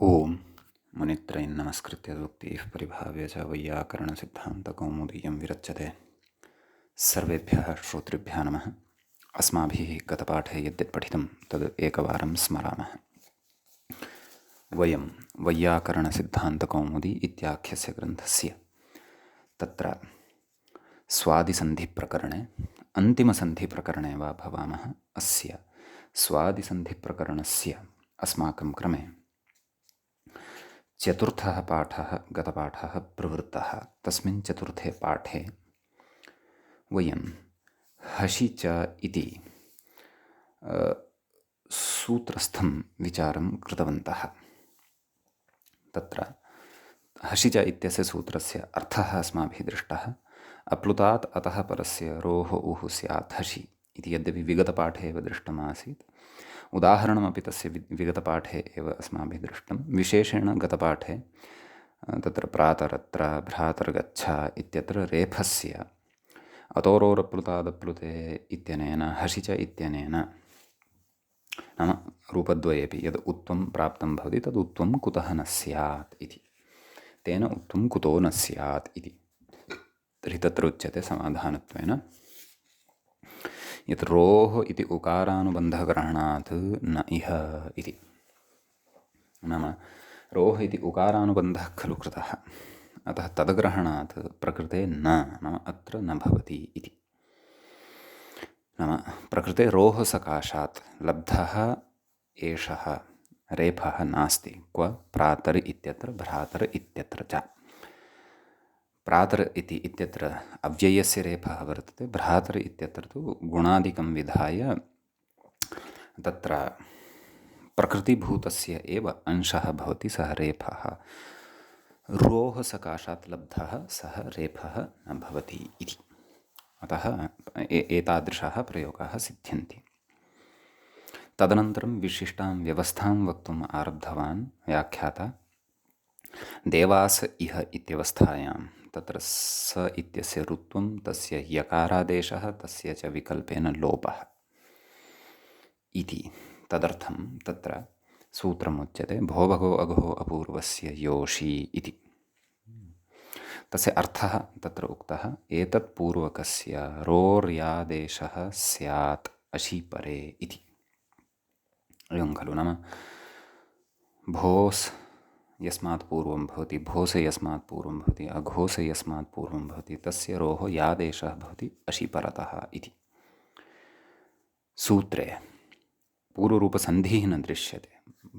ओम मुनित्रयं नमस्कृत्य सूक्तिः परिभाव्य च वैयाकरणसिद्धान्तकौमुदीयं विरच्यते। सर्वेभ्यः श्रोतृभ्यः नमः। अस्माभिः गतपाठे यद्यत् पठितं तद् एकवारं स्मरामः। वयं वैयाकरणसिद्धान्तकौमुदी इत्याख्यस्य ग्रन्थस्य तत्र स्वादिसन्धिप्रकरणे अन्तिमसन्धिप्रकरणे वा भवामः। अस्य स्वादिसन्धिप्रकरणस्य अस्माकं क्रमे चतुर्थः पाठः गतपाठः प्रवृत्तः। तस्मिन् चतुर्थे पाठे वयं हसि च इति सूत्रस्थं विचारं कृतवन्तः। तत्र हसि च इत्यस्य सूत्रस्य अर्थः अस्माभिः दृष्टः। अप्लुतात् अतः परस्य रोः उः स्यात् हसि इति यद्यपि विगतपाठे एव दृष्टमासीत्, उदाहरणमपि तस्य विगतपाठे एव अस्माभिः दृष्टं। विशेषेण गतपाठे तत्र प्रातरत्र भ्रातर्गच्छ इत्यत्र रेफस्य अतोरोरप्लुतादप्लुते इत्यनेन हसि च इत्यनेन नाम रूपद्वयेपि यद् उत्वं प्राप्तं भवति तद् उत्वं कुतः न स्यात् इति, तेन उत्वं कुतो न स्यात् इति। तर्हि तत्र उच्यते समाधानत्वेन यत् रोः इति उकारानुबन्धग्रहणात् न इह इति। नाम रोः इति उकारानुबन्धः खलु कृतः, अतः तद्ग्रहणात् प्रकृते न नाम अत्र न भवति इति। नाम प्रकृते रोः सकाशात् लब्धः एषः रेफः नास्ति। क्व प्रातर् इत्यत्र भ्रातर् इत्यत्र च। प्रातर् इति इत्यत्र अव्ययस्य रेफः वर्तते, भ्रातर् इत्यत्र तु गुणादिकं विधाय तत्र प्रकृतिभूतस्य एव अंशः भवति सः रेफः। रोः सकाशात् लब्धः सः रेफः न भवति इति। अतः एतादृशाः प्रयोगाः सिद्ध्यन्ति। तदनन्तरं विशिष्टां व्यवस्थां वक्तुम् आरब्धवान् व्याख्याता। देवास इह इत्यवस्थायां तत्र स इत्यस्य ऋत्वं, तस्य यकारादेशः, तस्य च विकल्पेन लोपः इति। तदर्थं तत्र सूत्रमुच्यते भो भगो अघो अपूर्वस्य योषि इति। तस्य अर्थः तत्र उक्तः एतत् पूर्वकस्य रोर्यादेशः स्यात् अशि परे इति। एवं खलु, नाम भोस् यस्मात् पूर्वं भवति, भोस यस्मात् पूर्वं भवति, अघोस यस्मात् पूर्वं भवति, तस्य रोः यादेशः भवति अशि परतः इति। सूत्रे पूर्वरूपसन्धिः न दृश्यते।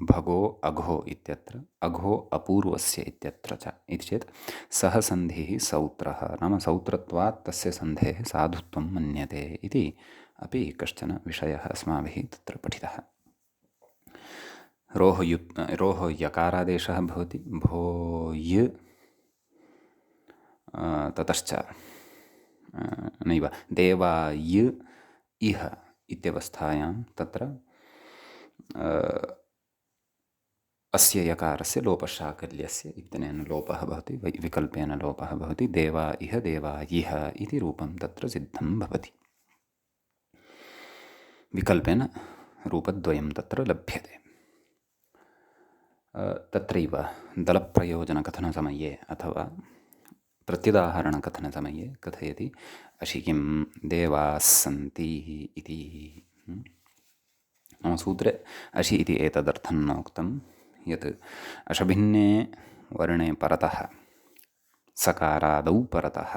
भगो अघो इत्यत्र, अघो अपूर्वस्य इत्यत्र च इति चेत् सः सन्धिः सौत्रः, नाम सौत्रत्वात् तस्य सन्धेः साधुत्वं मन्यते इति अपि कश्चन विषयः अस्माभिः तत्र पठितः। रोः यकारादेशः भवति, भोय् ततश्च नैव देवाय् इह इत्यवस्थायां तत्र अस्य यकारस्य लोपशाकल्यस्य इत्यनेन लोपः भवति, विकल्पेन लोपः भवति। देवा इह देवायिह इति रूपं तत्र सिद्धं भवति। विकल्पेन रूपद्वयं तत्र लभ्यते। तत्रैव दलप्रयोजनकथनसमये अथवा प्रत्युदाहरणकथनसमये कथयति अशि किं देवास्सन्ति इति। मम सूत्रे अशि इति एतदर्थं नोक्तं यत् अशभिन्ने वर्णे परतः सकारादौ परतः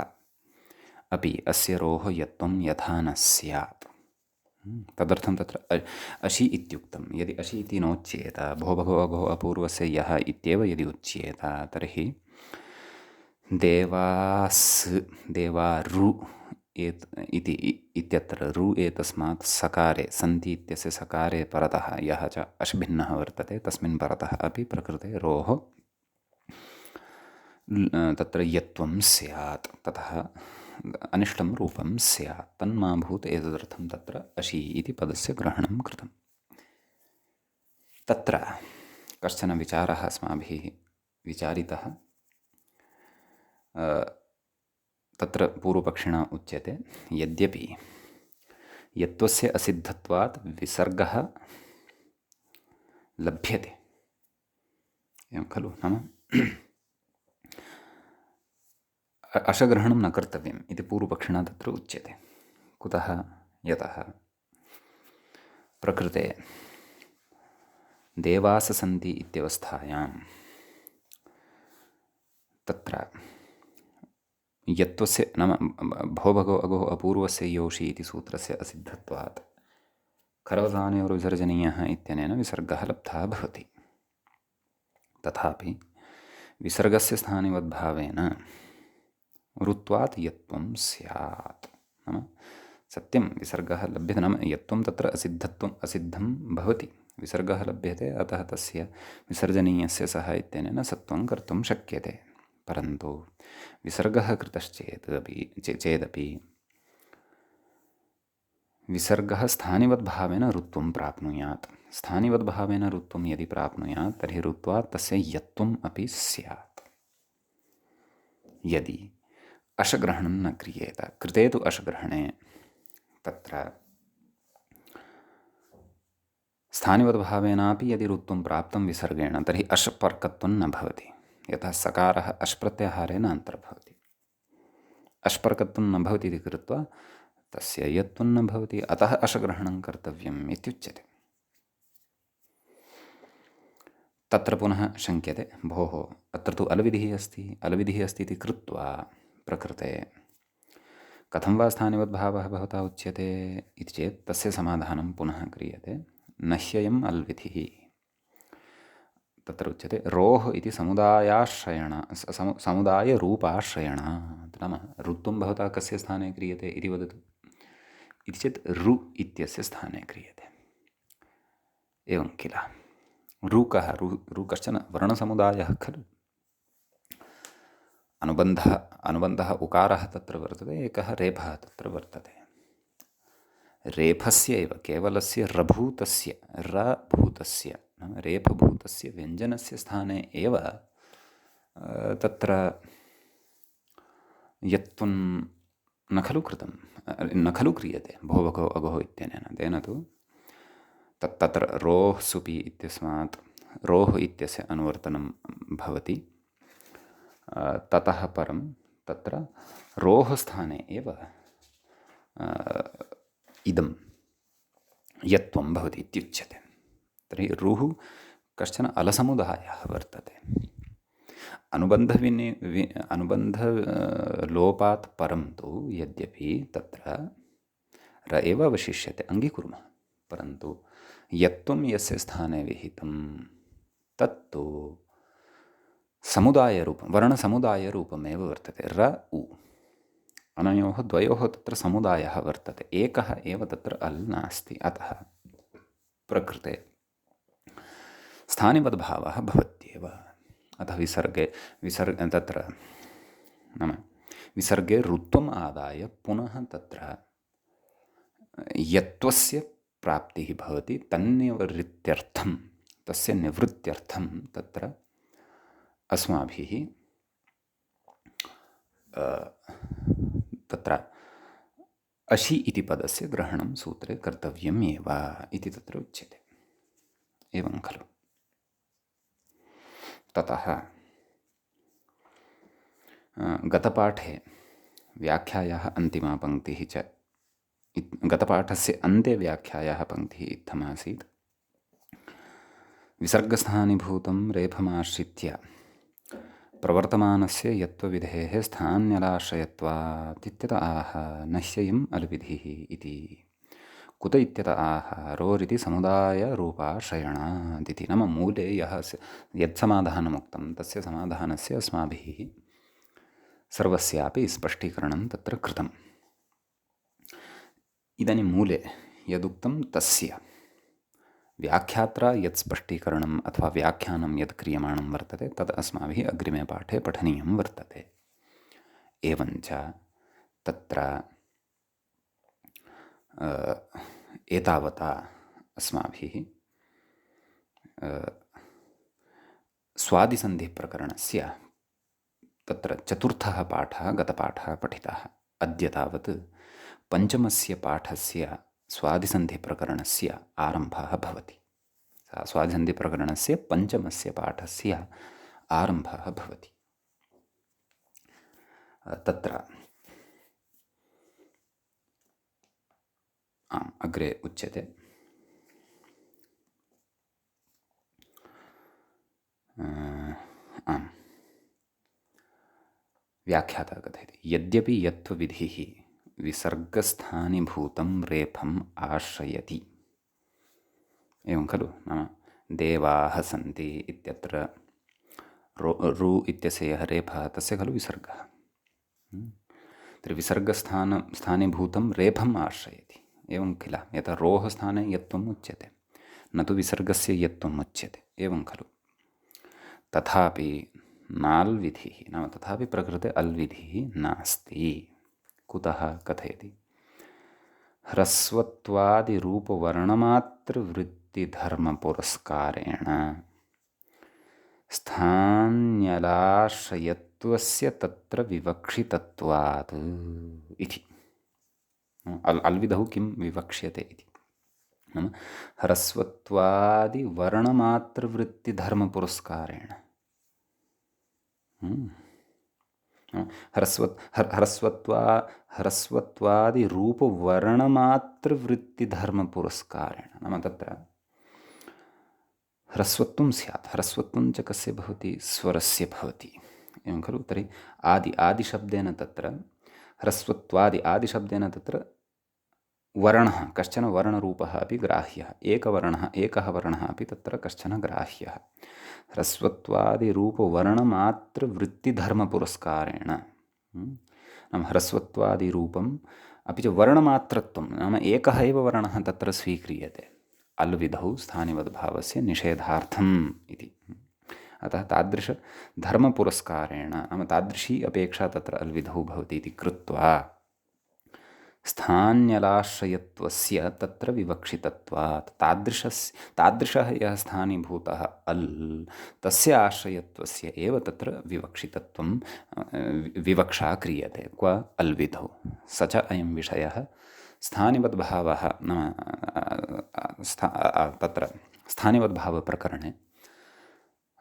अपि अस्य रोः यत्त्वं यथा न स्यात्। तदर्थं तत्र अशि इत्युक्तं। यदि अशि इति नोच्येत, भो भगो अघो अपूर्वस्य यः इत्येव यदि उच्येत, तर्हि देवास् देवारु इति इत्यत्र रु एतस्मात् सकारे सन्ति इत्यस्य सकारे परतः यः च अश्भिन्नः वर्तते, तस्मिन् परतः अपि प्रकृते रोः तत्र यत्त्वं स्यात्, ततः अनिष्टं रूपं स्यात्। तन्मा भूत् एतदर्थं तत्र अशि इति पदस्य ग्रहणं कृतं। तत्र कश्चन विचारः अस्माभिः विचारितः। तत्र पूर्वपक्षिणा उच्यते यद्यपि यत्त्वस्य असिद्धत्वात् विसर्गः लभ्यते, एवं खलु? नाम अशग्रहणं न कर्तव्यम् इति पूर्वपक्षिणा तत्र उच्यते। कुतः? यतः प्रकृते देवाः सन्ति इत्यवस्थायां तत्र यत्त्वस्य नाम भो भगो अगो अपूर्वस्य योषि इति सूत्रस्य असिद्धत्वात् खरवसानयोर्विसर्जनीयः इत्यनेन विसर्गः लब्धः भवति। तथापि विसर्गस्य स्थानिवद्भावेन ऋत्वात् यत्त्वं स्यात्। नाम सत्यं विसर्गः लभ्यते, नाम यत्त्वं तत्र असिद्धं भवति। विसर्गः लभ्यते, अतः तस्य विसर्जनीयस्य सः इत्यनेन सत्वं कर्तुं शक्यते। परन्तु विसर्गः चेदपि विसर्गः स्थानिवद्भावेन ऋत्वं प्राप्नुयात्। स्थानिवद्भावेन ऋत्वं यदि प्राप्नुयात् तर्हि ऋत्वात् तस्य यत्त्वम् अपि स्यात्। यदि अशग्रहणं न क्रियेत, कृते तु अशग्रहणे तत्र स्थानिवद्भावेनापि यदि ऋत्वं प्राप्तं विसर्गेण तर्हि अश्पर्कत्वं न भवति। यतः सकारः अश्प्रत्याहारेण अन्तर्भवति। अश्पर्कत्वं न भवति इति कृत्वा तस्य यत्त्वं न भवति, अतः अशग्रहणं कर्तव्यम् इत्युच्यते। तत्र पुनः शङ्क्यते, भोः अत्र तु अलविधिः अस्ति इति कृत्वा प्रकृते कथं वा स्थानिवद्भावः भवता उच्यते इति चेत् तस्य समाधानं पुनः क्रियते। न ह्ययम् अल्विधिः। तत्र उच्यते रोः इति समुदायरूपाश्रयणात्। नाम ऋत्वं भवता कस्य स्थाने क्रियते इति वदतु इति चेत् ऋ इत्यस्य स्थाने क्रियते। एवं किल? ऋ कश्चन वर्णसमुदायः खलु। अनुबन्धः उकारः तत्र वर्तते, एकः रेफः तत्र वर्तते। रेफस्य एव केवलस्य रभूतस्य नाम रेफभूतस्य व्यञ्जनस्य स्थाने एव तत्र यत्त्वं न खलु क्रियते भो भगो अगोः इत्यनेन। तेन तु तत्र रोः सुपि इत्यस्मात् रोः इत्यस्य अनुवर्तनं भवति। ततः परं तत्र रोः स्थाने एव इदं यत्त्वं भवति इत्युच्यते। तर्हि रुः कश्चन अलसमुदायः वर्तते। अनुबन्धलोपात् परं तु यद्यपि तत्र र एव अवशिष्यते, अङ्गीकुर्मः, परन्तु यत्त्वं यस्य स्थाने विहितं तत्तु समुदायरूपं वर्णसमुदायरूपमेव वर्तते। र उ अनयोः द्वयोः तत्र समुदायः वर्तते, एकः एव तत्र अल् नास्ति। अतः प्रकृते स्थानिवद्भावः भवत्येव। अतः तत्र नाम विसर्गे ऋत्वम् आदाय पुनः तत्र यत्त्वस्य प्राप्तिः भवति। तस्य निवृत्त्यर्थं तत्र अस्माभिः तत्र अशि इति पदस्य ग्रहणं सूत्रे कर्तव्यमेव इति तत्र उच्यते। एवं खलु? ततः गतपाठे व्याख्यायाः अन्तिमा पङ्क्तिः च गतपाठस्य अन्ते व्याख्यायाः पङ्क्तिः इत्थमासीत्। विसर्गस्थानीभूतं रेफमाश्रित्य प्रवर्तमानस्य यत्त्वविधेः स्थान्यलाश्रयत्वात् इत्यत आह न ह्ययम् अलविधिः इति। कुत इत्यत आह रोरिति समुदायरूपाश्रयणात् इति। नाम मूले यत् समाधानमुक्तं तस्य समाधानस्य अस्माभिः सर्वस्यापि स्पष्टीकरणं तत्र कृतम्। इदानीं मूले यदुक्तं तस्य व्याख्यात्रा यत् स्पष्टीकरणम् अथवा व्याख्यानं यत् क्रियमाणं वर्तते तद् अस्माभिः अग्रिमे पाठे पठनीयं वर्तते। एवञ्च तत्र एतावता अस्माभिः स्वादिसन्धिप्रकरणस्य तत्र चतुर्थः पाठः गतपाठः पठितः। अद्य तावत् पञ्चमस्य पाठस्य स्वादिसन्धिप्रकरणस्य आरम्भः भवति। सा स्वाझन्दिप्रकरणस्य पञ्चमस्य पाठस्य आरम्भः भवति। तत्र अग्रे उच्यते व्याख्याता कथयति यद्यपि यत्त्वविधिः विसर्गस्थानीभूतं रेफम् आश्रयति। एवं खलु, नाम देवाः सन्ति इत्यत्र रु इत्यस्य यः रेफः तस्य खलु विसर्गः। तर्हि विसर्गस्थानीभूतं रेफम् आश्रयति। एवं किल, यथा रोः स्थाने यत्त्वम् उच्यते, न तु विसर्गस्य यत्त्वम् उच्यते। एवं खलु, तथापि नाल् विधिः, नाम तथापि प्रकृते अल् विधिः नास्ति। कुतः कथयति, ह्रस्वत्वादिरूपवर्णमात्रवृत्तिधर्मपुरस्कारेण स्थान्यलाश्रयत्वस्य तत्र विवक्षितत्वात् इति। अल्विधौ किं विवक्ष्यते इति, नाम ह्रस्वत्वादिवर्णमात्रवृत्तिधर्मपुरस्कारेण ह्रस्वत्वादिरूपवर्णमात्रवृत्तिधर्मपुरस्कारेण, नाम तत्र ह्रस्वत्वं स्यात्। ह्रस्वत्वं च कस्य भवति, स्वरस्य भवति। एवं खलु, तर्हि आदिशब्देन तत्र ह्रस्वत्वादि आदिशब्देन तत्र वर्णः, कश्चन वर्णरूपः अपि ग्राह्यः, एकः वर्णः अपि तत्र कश्चन ग्राह्यः। ह्रस्वत्वादिरूपवर्णमात्रवृत्तिधर्मपुरस्कारेण, नाम ह्रस्वत्वादिरूपम् अपि च वर्णमात्रत्वं, नाम एकः एव वर्णः तत्र स्वीक्रियते अल्विधौ स्थानिवद्भावस्य निषेधार्थम् इति। अतः तादृशधर्मपुरस्कारेण, नाम तादृशी अपेक्षा तत्र अल्विधौ भवति इति कृत्वा स्थान्यलाश्रयत्वस्य तत्र विवक्षितत्वात्, तादृशः यः स्थानीभूतः अल्, तस्य आश्रयत्वस्य एव तत्र विवक्षितत्वं विवक्षा क्रियते। क्व अल्विधौ, स च अयं विषयः स्थानिवद्भावः, नाम तत्र स्थानिवद्भावप्रकरणे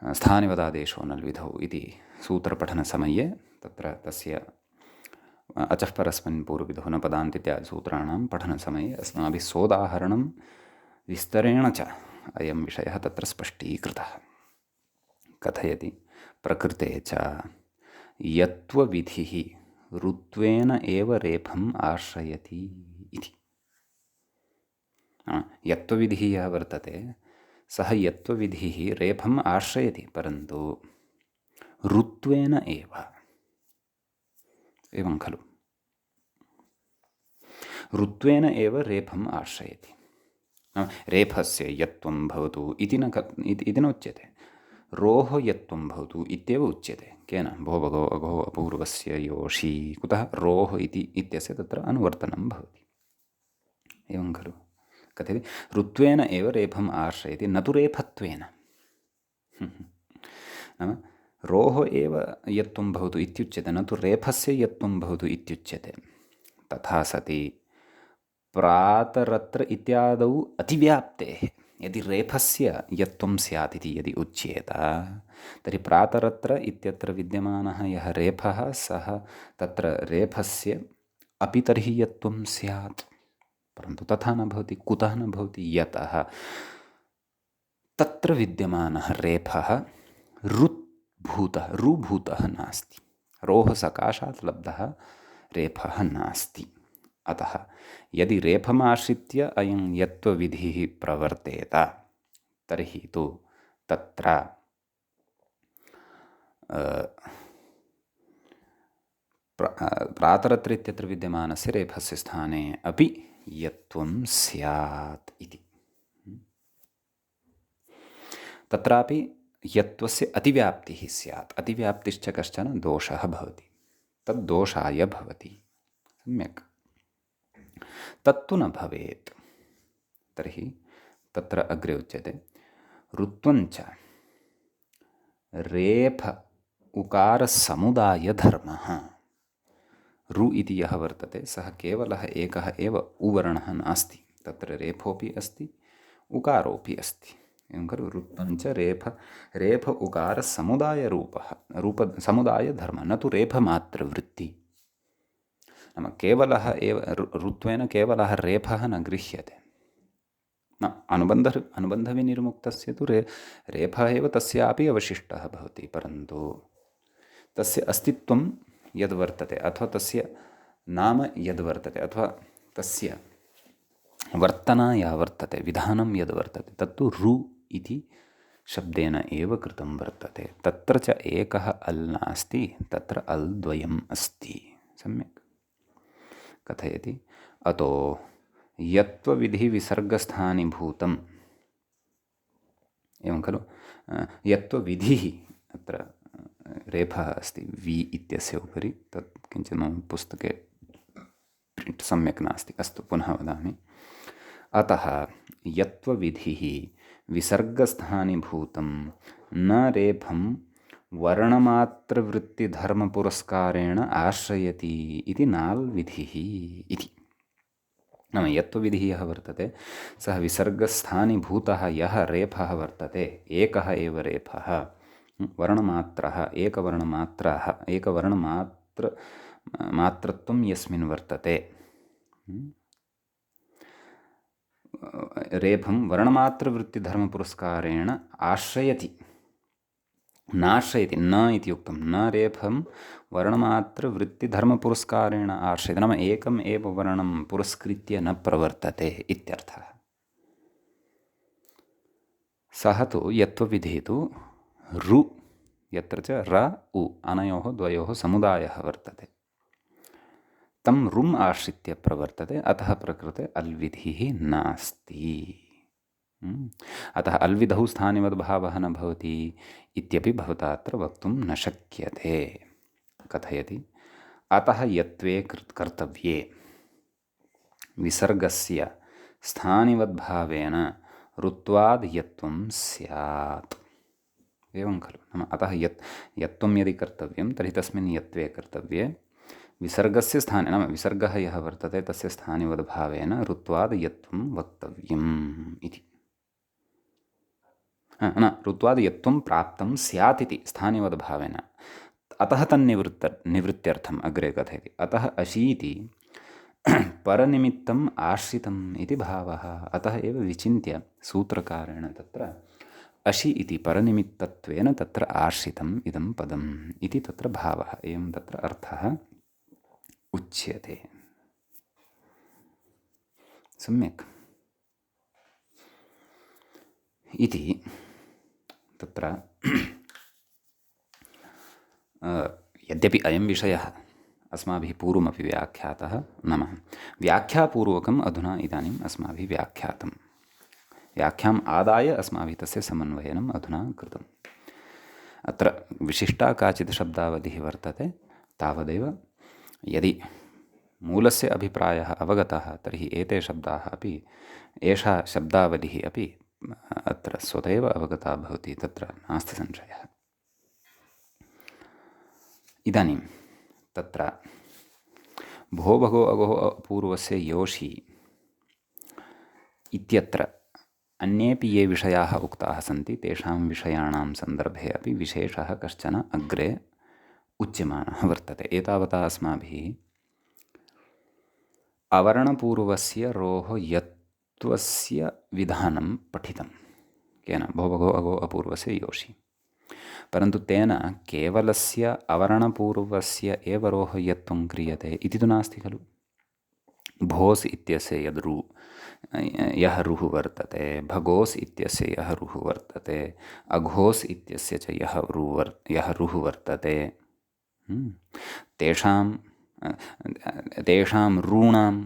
स्थानिवदादेशो नल्विधौ इति सूत्रपठनसमये तत्र तस्य अचः परस्मिन् पूर्वविधौ न पदान्तित्यादिसूत्राणां पठनसमये अस्माभिः सोदाहरणं विस्तरेण च अयं विषयः तत्र स्पष्टीकृतः। कथयति, प्रकृते च यत्त्वविधिः ऋत्वेन एव रेफम् आश्रयति इति। यत्त्वविधिः यः वर्तते सः यत्त्वविधिः रेफम् आश्रयति, परन्तु ऋत्वेन एव। एवं खलु, ऋत्वेन एव रेफम् आश्रयति। रेफस्य यत्त्वं भवतु इति न उच्यते, रोः यत्त्वं भवतु इत्येव उच्यते। केन, भो भगो अघो अपूर्वस्य योषि, कुतः रोः इत्यस्य तत्र अनुवर्तनं भवति। एवं खलु, कथयति ऋत्वेन एव रेफम् आश्रयति, न तु रेफत्वेन। नाम रोः एव यत्त्वं भवतु इत्युच्यते, न तु रेफस्य यत्त्वं भवतु इत्युच्यते। तथा सति प्रातरत्र इत्यादौ अतिव्याप्तेः यदि रेफस्य यत्त्वं स्यात् इति यदि उच्येत, तर्हि प्रातरत्र इत्यत्र विद्यमानः यः रेफः सः तत्र रेफस्य अपि तर्हि यत्त्वं स्यात्, परन्तु तथा न भवति। कुतः न भवति, यतः तत्र विद्यमानः रेफः रुभूतः नास्ति, रोः सकाशात् लब्धः रेफः नास्ति। अतः यदि रेफमाश्रित्य अयं यत्त्वविधिः प्रवर्तेत, तर्हि तु तत्र प्रातरत्र इत्यत्र विद्यमानस्य रेफस्य स्थाने अपि यत्त्वं स्यात् इति। तत्रापि यत्त्वस्य अतिव्याप्तिः स्यात्। अतिव्याप्तिश्च कश्चन दोषः भवति, तद्दोषाय भवति। सम्यक्, तत्तु न भवेत्। तर्हि तत्र अग्रे उच्यते, ऋत्वञ्च रेफ उकारसमुदायधर्मः। रु इति यः वर्तते सः केवलः एकः एव उवर्णः नास्ति, तत्र रेफोऽपि अस्ति उकारोऽपि अस्ति। एवं खलु रुत्वं च रेफ उकारसमुदायरूपः समुदायधर्मः न तु रेफमात्रवृत्ति। नाम केवलः एव रुत्वेन केवलः रेफः न गृह्यते। न अनुबन्धविनिर्मुक्तस्य तु रेफः एव तस्यापि अवशिष्टः भवति, परन्तु तस्य अस्तित्वं यद्वर्तते अथवा तस्य नाम यद्वर्तते अथवा तस्य वर्तना या वर्तते, विधानं यद्वर्तते तत्तु रु इति शब्देन एव कृतं वर्तते। तत्र च एकः अल् नास्ति, तत्र अल् द्वयम् अस्ति। सम्यक् कथयति। अतो यत्त्वविधिविसर्गस्थानीभूतम्, एवं खलु, यत्त्वविधिः अत्र रेफः अस्ति वि इत्यस्य उपरि, तत् किञ्चित् मम पुस्तके प्रिण्ट् सम्यक् नास्ति। अस्तु, पुनः वदामि। अतः यत्त्वविधिः विसर्गस्थानीभूतं न रेफं वर्णमात्रवृत्तिधर्मपुरस्कारेण आश्रयति इति नाल्विधिः इति। नाम यत्त्वविधिः यः वर्तते सः विसर्गस्थानीभूतः यः रेफः वर्तते, एकः एव रेफः, वर्णमात्रः, एकवर्णमात्रत्वं यस्मिन् वर्तते, रेफं वर्णमात्रवृत्तिधर्मपुरस्कारेण आश्रयति, नाश्रयति, न इति उक्तं, न रेफं वर्णमात्रवृत्तिधर्मपुरस्कारेण आश्रयति, नाम एकम् एव वर्णं पुरस्कृत्य न प्रवर्तते इत्यर्थः। सः तु यत्त्वविधिः तु रु, यत्र च र उ अनयोः द्वयोः समुदायः वर्तते, तं रुम् आश्रित्य प्रवर्तते, अतः प्रकृते अल्विधिः नास्ति। अतः अल्विधौ स्थानिवद्भावः न भवति इत्यपि भवता अत्र वक्तुं न शक्यते। कथयति। अतः यत्त्वे कर्तव्ये विसर्गस्य स्थानिवद्भावेन ऋत्वाद् यत्त्वं स्यात्। एवं खलु। नाम अतः यत्त्वं यदि कर्तव्यं तर्हि तस्मिन् यत्त्वे कर्तव्ये विसर्गस्य स्थाने, नाम विसर्गः यः वर्तते तस्य स्थानिवद्भावेन ऋत्वाद् यत्त्वं वक्तव्यम् इति। न, ऋत्वाद् यत्त्वं प्राप्तं स्यात् इति स्थानिवद्भावेन। अतः तन्निवृत्त्यर्थम् अग्रे कथयति। अतः अशीति परनिमित्तम् आश्रितम् इति भावः। अतः एव विचिन्त्य सूत्रकारेण तत्र अशि इति परनिमित्तत्वेन तत्र आश्रितम् इदं पदम् इति तत्र भावः, एवं तत्र अर्थः उच्यते। सम्यक् इति तत्र यद्यपि अयं विषयः अस्माभिः पूर्वमपि व्याख्यातः, नाम व्याख्यापूर्वकम् अधुना इदानीम् अस्माभिः व्याख्यातं, व्याख्याम् आदाय अस्माभिः तस्य समन्वयनम् अधुना कृतम्। अत्र विशिष्टा काचित् शब्दावधिः वर्तते, तावदेव। यदि मूलस्य अभिप्रायः अवगतः तर्हि एते शब्दाः अपि, एषा शब्दावधिः अपि अत्र स्वतः अवगता भवति, तत्र नास्ति संशयः। इदानीं तत्र भो भगो अगो अपूर्वस्य योषि इत्यत्र अन्येपि ये विषयाः उक्ताः सन्ति तेषां विषयाणां सन्दर्भे अपि विशेषः कश्चन अग्रे उच्यमानः वर्तते। एतावता अस्माभिः अवर्णपूर्वस्य रोः यत्त्वस्य विधानं पठितं। केन? भो भगो अगो अपूर्वस्य योषि। परन्तु तेन केवलस्य अवर्णपूर्वस्य एव रोः यत्त्वं क्रियते इति तु नास्ति खलु। भोस् इत्यस्य यः रुः वर्तते, भगोस् इत्यस्य यः रुः वर्तते, अघोस् इत्यस्य च यः रुः वर्तते, तेषां ऋणाम्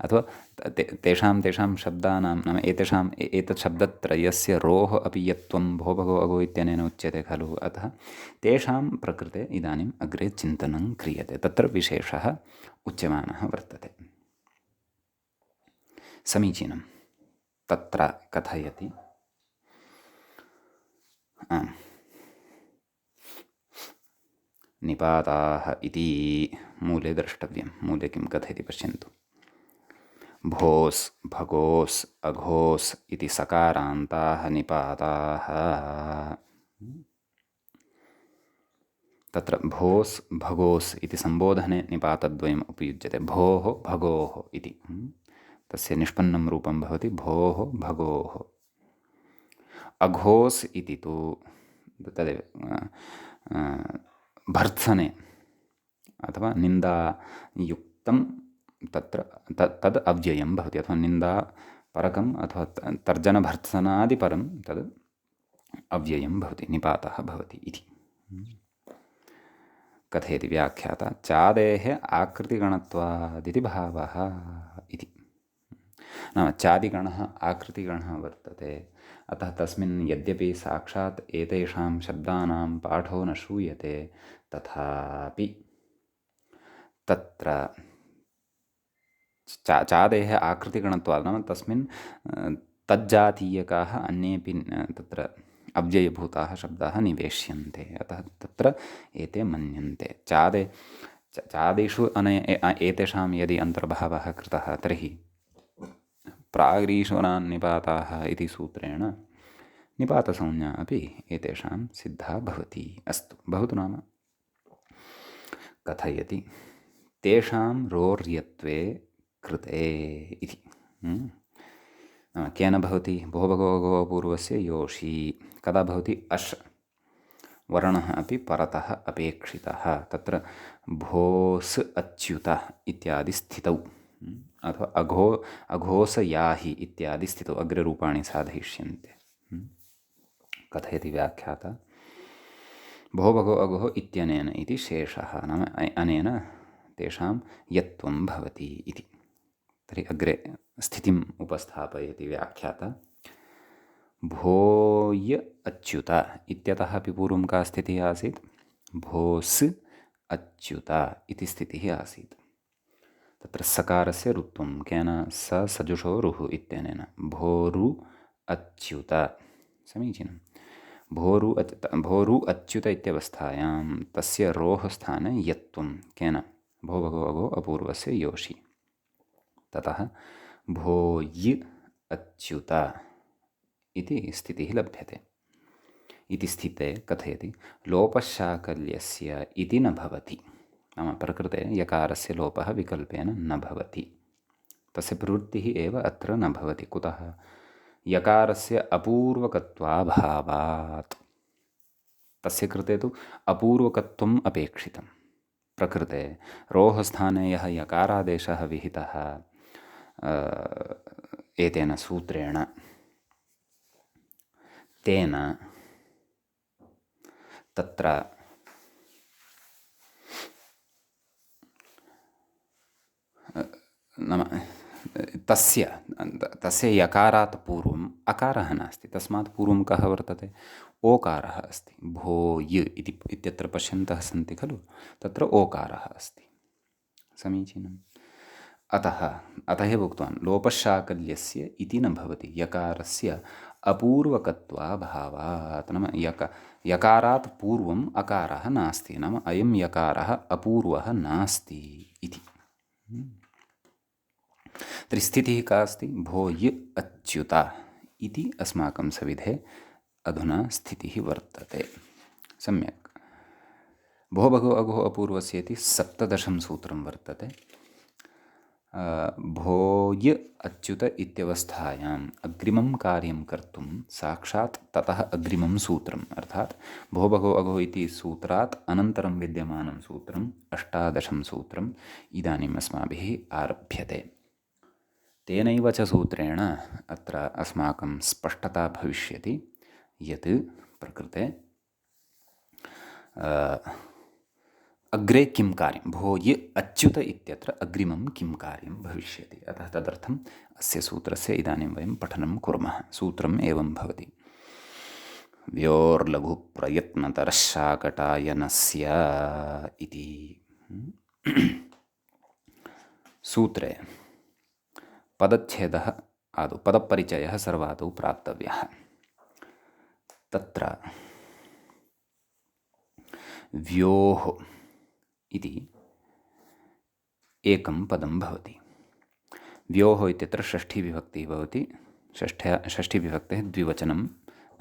अथवा तेषां शब्दानां, नाम एतत् शब्दत्रयस्य रोः अपि यत्त्वं भो भगो अगो इत्यनेन उच्यते खलु। अतः तेषां प्रकृते इदानीम् अग्रे चिन्तनं क्रियते, तत्र विशेषः उच्यमानः वर्तते। समीचीनं। तत्र कथयति। निपाताः इति मूले द्रष्टव्यं। मूले किं कथयति पश्यन्तु। भोस् भगोस् अघोस् इति सकारान्ताः निपाताः। तत्र भोस् भगोस् इति सम्बोधने निपातद्वयम् उपयुज्यते। भोः भगोः इति तस्य निष्पन्नं रूपं भवति भोः भगोः। अघोस् इति तु तदेव भर्त्सने अथवा निन्दायुक्तं तत्र तद् अव्ययं भवति, अथवा निन्दापरकम् अथवा तर्जनभर्त्सनादिपरं तद् अव्ययं भवति, निपातः भवति इति कथयति व्याख्याता। चादेः आकृतिगणत्वादिति भावः इति। नाम चादिगणः आकृतिगणः वर्तते, अतः तस्मिन् यद्यपि साक्षात् एतेषां शब्दानां पाठो न श्रूयते तथापि तत्र चादेः आकृतिगणत्वात् नाम तस्मिन् तज्जातीयकाः अन्येपि तत्र अव्ययभूताः शब्दाः निवेश्यन्ते, अतः तत्र एते मन्यन्ते। चादिषु एतेषां यदि अन्तर्भावः कृतः तर्हि प्राग्रीश्वरान् निपाताः इति सूत्रेण निपातसंज्ञा अपि एतेषां सिद्धा भवति। अस्तु, भवतु नाम कथयति तेषां रोर्यत्वे कृते इति। केन भवति? भो भगो गो पूर्वस्य योषि कदा भवति? अश् वर्णः अपि परतः अपेक्षितः, तत्र भोस् अच्युत इत्यादि स्थितौ अथवा अघोस याहि इत्यादि स्थितौ अग्ररूपाणि साधयिष्यन्ते। कथयति व्याख्याता भो भगो अघो इत्यनेन इति शेषः, नाम अनेन तेषां यत्त्वं भवति इति। तर्हि अग्रे स्थितिम् उपस्थापयति व्याख्याता। भोय अच्युत इत्यतः अपि पूर्वं का स्थितिः आसीत्? भोस् अच्युत इति स्थितिः आसीत्। तत्र सकारस्य रुत्वं केन? सजुषो रुः इत्यनेन भोरु अच्युत, समीचीनं। भोरु अच्युत इत्यवस्थायां तस्य रोः स्थाने यत्त्वं केन? भो भगो अगो अपूर्वस्य योषि। ततः भोयि अच्युत इति स्थितिः लभ्यते। इति स्थिते कथयति लोपशाकल्यस्य इति न भवति, नाम प्रकृते यकारस्य लोपः विकल्पेन न भवति, तस्य प्रवृत्तिः एव अत्र न भवति। कुतः? यकारस्य अपूर्वकत्वाभावात्। तस्य कृते तु अपूर्वकत्वम् अपेक्षितं। प्रकृते रोः स्थाने यः यकारादेशः विहितः एतेन सूत्रेण, तेन तत्र नाम तस्य यकारात् पूर्वम् अकारः नास्ति, तस्मात् पूर्वं कः वर्तते? ओकारः अस्ति। भोय् इत्यत्र पश्यन्तः सन्ति खलु, तत्र ओकारः अस्ति, समीचीनम्। अतः एव उक्तवान् लोपशाकल्यस्य इति न भवति, यकारस्य अपूर्वकत्वाभावात्, नाम यकारात् पूर्वम् अकारः नास्ति, नाम अयं यकारः अपूर्वः नास्ति इति। तर्हि स्थितिः का अस्ति? भोय् अच्युत इति अस्माकं सविधे अधुना स्थितिः वर्तते। सम्यक्। भो भगो अघो अपूर्वस्य इति 17 सूत्रं वर्तते। भोय् अच्युत इत्यवस्थायाम् अग्रिमं कार्यं कर्तुं साक्षात् ततः अग्रिमं सूत्रम्, अर्थात् भो भगो अघो इति सूत्रात् अनन्तरं विद्यमानं सूत्रं 18 सूत्रम् इदानीम् अस्माभिः आरभ्यते। तेनैव च सूत्रेण अत्र अस्माकं स्पष्टता भविष्यति यत् प्रकृते अग्रे किं कार्यं, भोय् अच्युत इत्यत्र अग्रिमं किं कार्यं भविष्यति। अतः तदर्थम् अस्य सूत्रस्य इदानीं वयं पठनं कुर्मः। सूत्रम् एवं भवति। व्योर्लघुप्रयत्नतरशाकटायनस्य इति सूत्रे पदच्छेदः आदौ पदपरिचयः सर्वादौ प्राप्तव्यः। तत्र व्योः इति एकं पदं भवति। व्योः इत्यत्र षष्ठीविभक्तिः भवति, षष्ठीविभक्तेः द्विवचनम्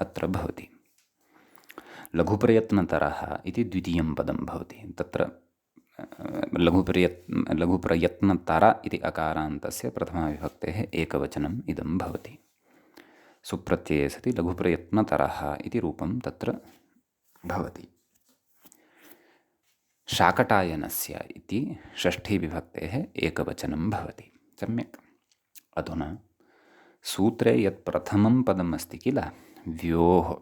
अत्र भवति। लघुप्रयत्नतरः इति द्वितीयं पदं भवति। तत्र लघुप्रयत्नतर इति अकारान्तस्य प्रथमाविभक्तेः एकवचनम् इदं भवति। सुप्रत्यये सति लघुप्रयत्नतरः इति रूपं तत्र भवति। शाकटायनस्य इति षष्ठीविभक्तेः एकवचनं भवति। सम्यक्। अधुना सूत्रे यत् प्रथमं पदम् अस्ति किल, व्योः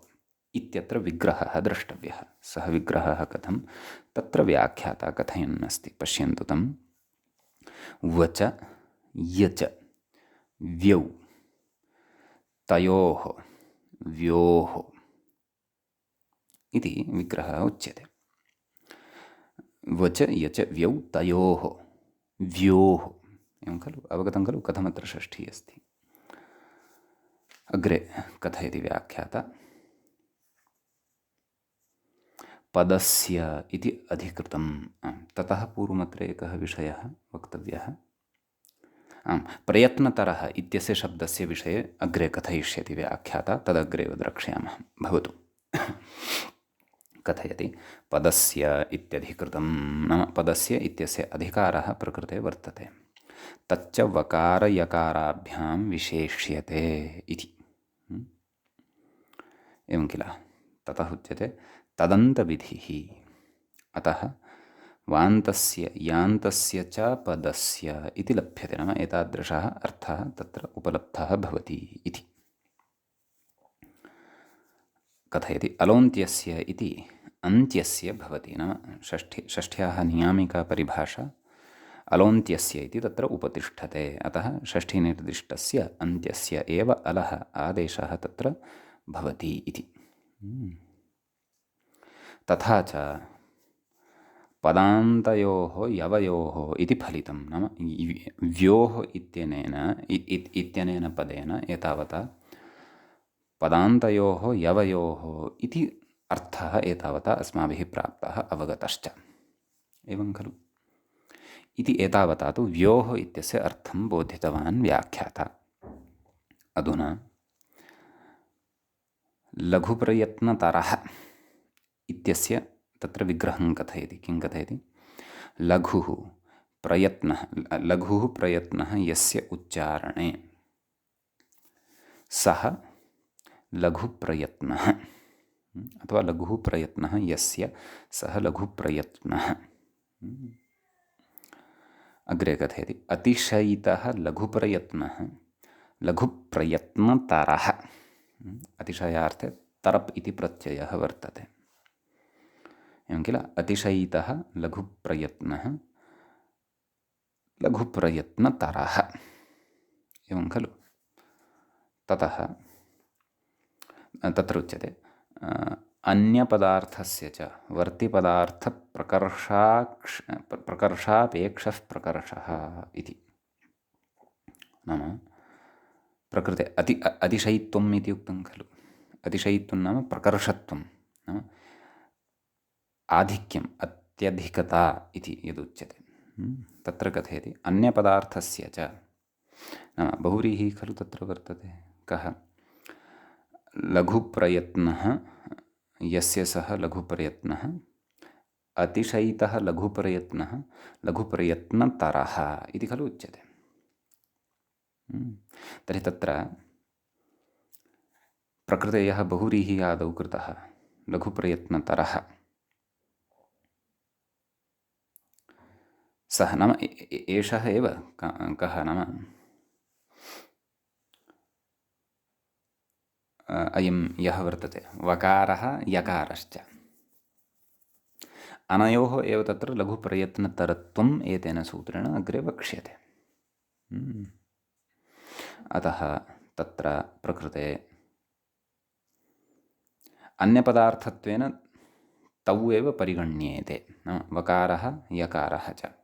इत्यत्र विग्रहः द्रष्टव्यः। सः विग्रहः कथं, तत्र व्याख्याता कथयन् अस्ति, पश्यन्तु तं। वच यच व्यौ तयोः व्योः इति विग्रहः उच्यते। वच यच व्यौ तयोः व्योः, एवं खलु, अवगतं खलु कथमत्र षष्ठी अस्ति। अग्रे कथयति व्याख्याता। पदस्य इति अधिकृतं। ततः पूर्वमत्र एकः विषयः वक्तव्यः। प्रयत्नतरः इत्यस्य शब्दस्य विषये अग्रे कथयिष्यति व्याख्याता, तदग्रे द्रक्ष्यामः। भवतु। कथयति पदस्य इत्यधिकृतं, नाम पदस्य इत्यस्य अधिकारः प्रकृते वर्तते, तच्च वकारयकाराभ्यां विशेष्यते इति। एवं किल। ततः उच्यते तदन्तविधिः। अतः वान्तस्य यान्तस्य च पदस्य इति लभ्यते, नाम एतादृशः अर्थः तत्र उपलब्धः भवति इति कथयति। अलोन्त्यस्य इति अन्त्यस्य भवति, नाम षष्ठ्याः नियामिका परिभाषा अलोन्त्यस्य इति तत्र उपतिष्ठते। अतः षष्ठीनिर्दिष्टस्य अन्त्यस्य एव अलः आदेशः तत्र भवति इति। तथा च पदान्तयोः यवयोः इति फलितं, नाम व्योः इत्यनेन पदेन एतावता पदान्तयोः यवयोः इति अर्थः एतावता अस्माभिः प्राप्तः, अवगतश्च। एवं खलु। इति एतावता तु व्योः इत्यस्य अर्थं बोधितवान् व्याख्याता। अधुना लघुप्रयत्नतरः इत्यस्य तत्र विग्रहं कथयति। किं कथयति? लघुः प्रयत्नः यस्य उच्चारणे सः लघुप्रयत्नः, अथवा लघुः प्रयत्नः यस्य सः लघुप्रयत्नः। अग्रे कथयति अतिशयितः लघुप्रयत्नः लघुप्रयत्नतरः। अतिशयार्थे तरप् इति प्रत्ययः वर्तते। एवं किल। अतिशयितः लघुप्रयत्नः लघुप्रयत्नतरः, एवं खलु। ततः तत्र उच्यते अन्यपदार्थस्य च वर्तिपदार्थप्रकर्षापेक्षः प्रकर्षः इति। नाम प्रकृते अतिशयित्वम् इति उक्तं खलु। अतिशयित्वं नाम प्रकर्षत्वं, नाम आधिक्यम्, अत्यधिकता इति यदुच्यते। तत्र कथयति अन्यपदार्थस्य च, नाम बहुव्रीहिः खलु तत्र वर्तते। कः? लघुप्रयत्नः यस्य सः लघुप्रयत्नः, अतिशयितः लघुप्रयत्नः लघुप्रयत्नतरः इति खलु उच्यते। तर्हि तत्र प्रकृते यः बहुव्रीहिः आदौ कृतः लघुप्रयत्नतरः, सः नाम एषः एव कः नाम अयं यः वर्तते वकारः यकारश्च, अनयोः एव तत्र लघुप्रयत्नतरत्वम् एतेन सूत्रेण अग्रे वक्ष्यते। अतः तत्र प्रकृते अन्यपदार्थत्वेन तौ एव परिगण्येते, नाम वकारः यकारः च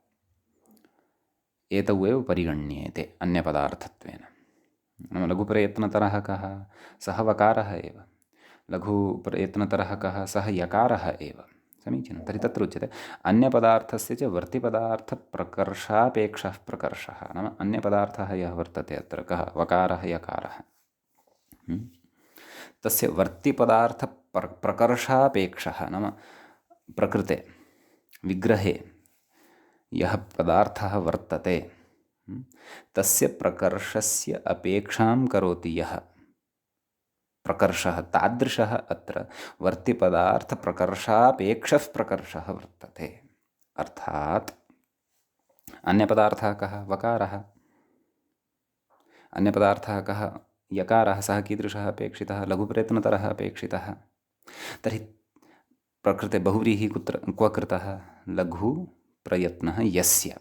एतौ एव परिगण्येते अन्यपदार्थत्वेन। नाम लघुप्रयत्नतरः कः? सः वकारः एव। लघुप्रयत्नतरः कः? सः यकारः एव। समीचीनं। तर्हि तत्र उच्यते अन्यपदार्थस्य च वर्तिपदार्थप्रकर्षापेक्षः प्रकर्षः, नाम अन्यपदार्थः यः वर्तते अत्र कः, वकारः यकारः, तस्य वर्तिपदार्थप्रकर्षापेक्षः नाम प्रकृते विग्रहे यः पदार्थः वर्तते तस्य प्रकर्षस्य अपेक्षां करोति यः प्रकर्षः, तादृशः अत्र वर्तिपदार्थप्रकर्षापेक्षः प्रकर्षः वर्तते। अर्थात् अन्यपदार्थः कः, वकारः, अन्यपदार्थः कः, यकारः, सः कीदृशः अपेक्षितः, लघुप्रयत्नतरः अपेक्षितः। तर्हि प्रकृते बहुव्रीहिः कुत्र क्व कृतः, लघुप्रयत्नः यस्य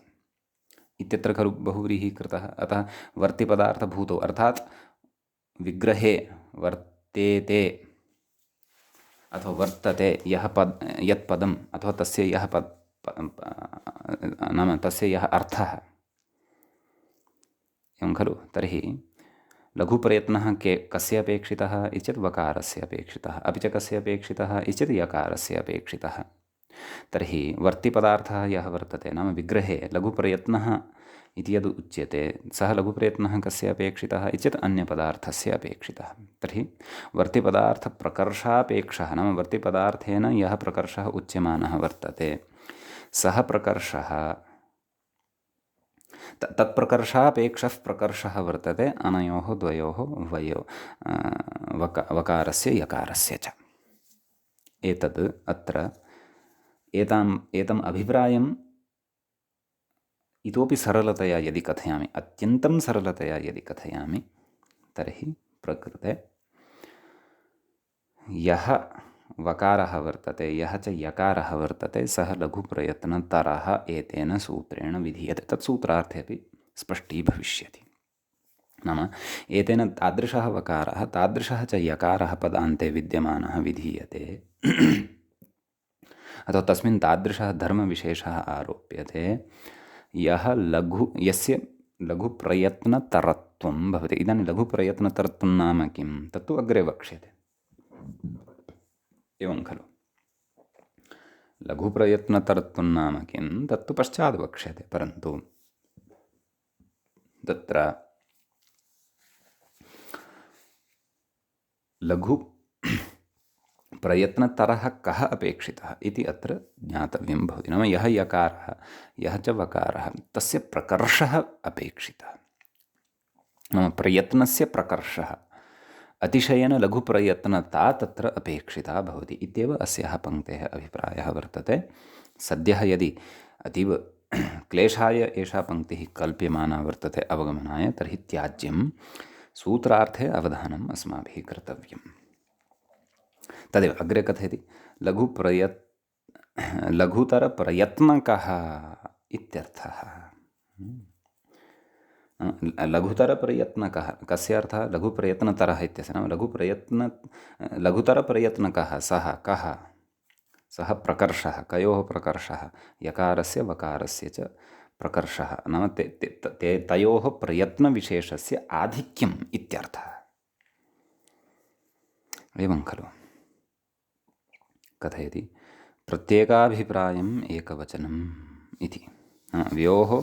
इत्यत्र खलु बहुव्रीहिः कृतः। अतः वर्तिपदार्थभूतो अर्थात् विग्रहे वर्तेते अथवा वर्तते यः यत् पदम् अथवा तस्य यः नाम तस्य यः अर्थः, एवं खलु। तर्हि लघुप्रयत्नः कस्य अपेक्षितः इति चेत् वकारस्य अपेक्षितः, अपि च कस्य अपेक्षितः इति चेत् यकारस्य अपेक्षितः। तर्हि वर्तिपदार्थः यः वर्तते नाम विग्रहे लघुप्रयत्नः इति यद् उच्यते सः लघुप्रयत्नः कस्य अपेक्षितः इति चेत् अन्यपदार्थस्य अपेक्षितः। तर्हि वर्तिपदार्थप्रकर्षापेक्षः नाम वर्तिपदार्थेन यः प्रकर्षः उच्यमानः वर्तते सः प्रकर्षः तत्प्रकर्षापेक्षः प्रकर्षः वर्तते अनयोः द्वयोः वकारस्य यकारस्य च। एतद् अत्र एतम् अभिप्रायम् इतोपि सरलतया यदि कथयामि, अत्यन्तं सरलतया यदि कथयामि, तर्हि प्रकृते यः वकारः वर्तते यः च यकारः वर्तते सः लघुप्रयत्नतरः एतेन सूत्रेण विधीयते। तत् सूत्रार्थे अपि स्पष्टीभविष्यति। नाम एतेन तादृशः वकारः तादृशः च यकारः पदान्ते विद्यमानः विधीयते अथवा तस्मिन् तादृशः धर्मविशेषः आरोप्यते यस्य लघुप्रयत्नतरत्वं भवति। इदानीं लघुप्रयत्नतरत्वं नाम किं, तत्तु अग्रे वक्ष्यते, एवं खलु। लघुप्रयत्नतरत्वं नाम किं तत्तु पश्चात् वक्ष्यते, परन्तु तत्र लघुप्रयत्नतरः कः अपेक्षितः इति अत्र ज्ञातव्यं भवति। नाम यः यकारः यः च वकारः तस्य प्रकर्षः अपेक्षितः, नाम प्रयत्नस्य प्रकर्षः अतिशयेन लघुप्रयत्नता तत्र अपेक्षिता भवति इत्येव अस्याः पङ्क्तेः अभिप्रायः वर्तते। सद्यः यदि अतीव क्लेशाय एषा पङ्क्तिः कल्प्यमाना वर्तते अवगमनाय, तर्हि त्याज्यं सूत्रार्थे अवधानम् अस्माभिः कर्तव्यम्। तदेव अग्रे कथयति लघुतरप्रयत्नकः इत्यर्थः। लघुतरप्रयत्नकः कस्य अर्थः, लघुप्रयत्नतरः इत्यस्य नाम लघुतरप्रयत्नकः सः कः, सः प्रकर्षः, कयोः प्रकर्षः, यकारस्य वकारस्य च प्रकर्षः, नाम तयोः प्रयत्नविशेषस्य आधिक्यम् इत्यर्थः, एवं खलु। कथयति प्रत्येकाभिप्रायम् एकवचनम् इति। व्योः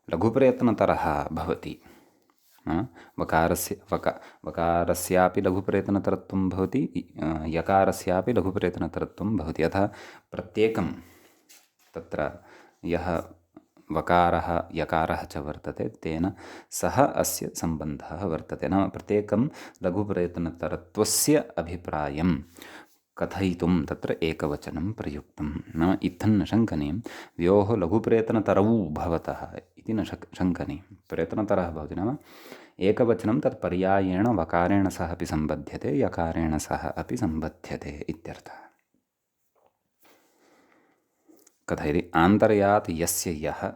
लघुप्रयत्नतरः भवति, वकारस्यापि लघुप्रयत्नतरत्वं भवति, यकारस्यापि लघुप्रयत्नतरत्वं भवति। अतः प्रत्येकं तत्र यः वकारः यकारः च वर्तते तेन सह अस्य सम्बन्धः वर्तते। नाम प्रत्येकं लघुप्रयत्नतरत्वस्य अभिप्रायं कथयितुं तत्र एकवचनं प्रयुक्तं। नाम इत्थं न शङ्कनीयं व्योः लघुप्रयत्नतरौ भवतः इति न शङ्कनीयं। प्रयत्नतरः भवति नाम एकवचनं तत् पर्यायेण वकारेण सह अपि सम्बध्यते, यकारेण सह अपि सम्बध्यते इत्यर्थः। कथयति आन्तर्यात् यस्य यः,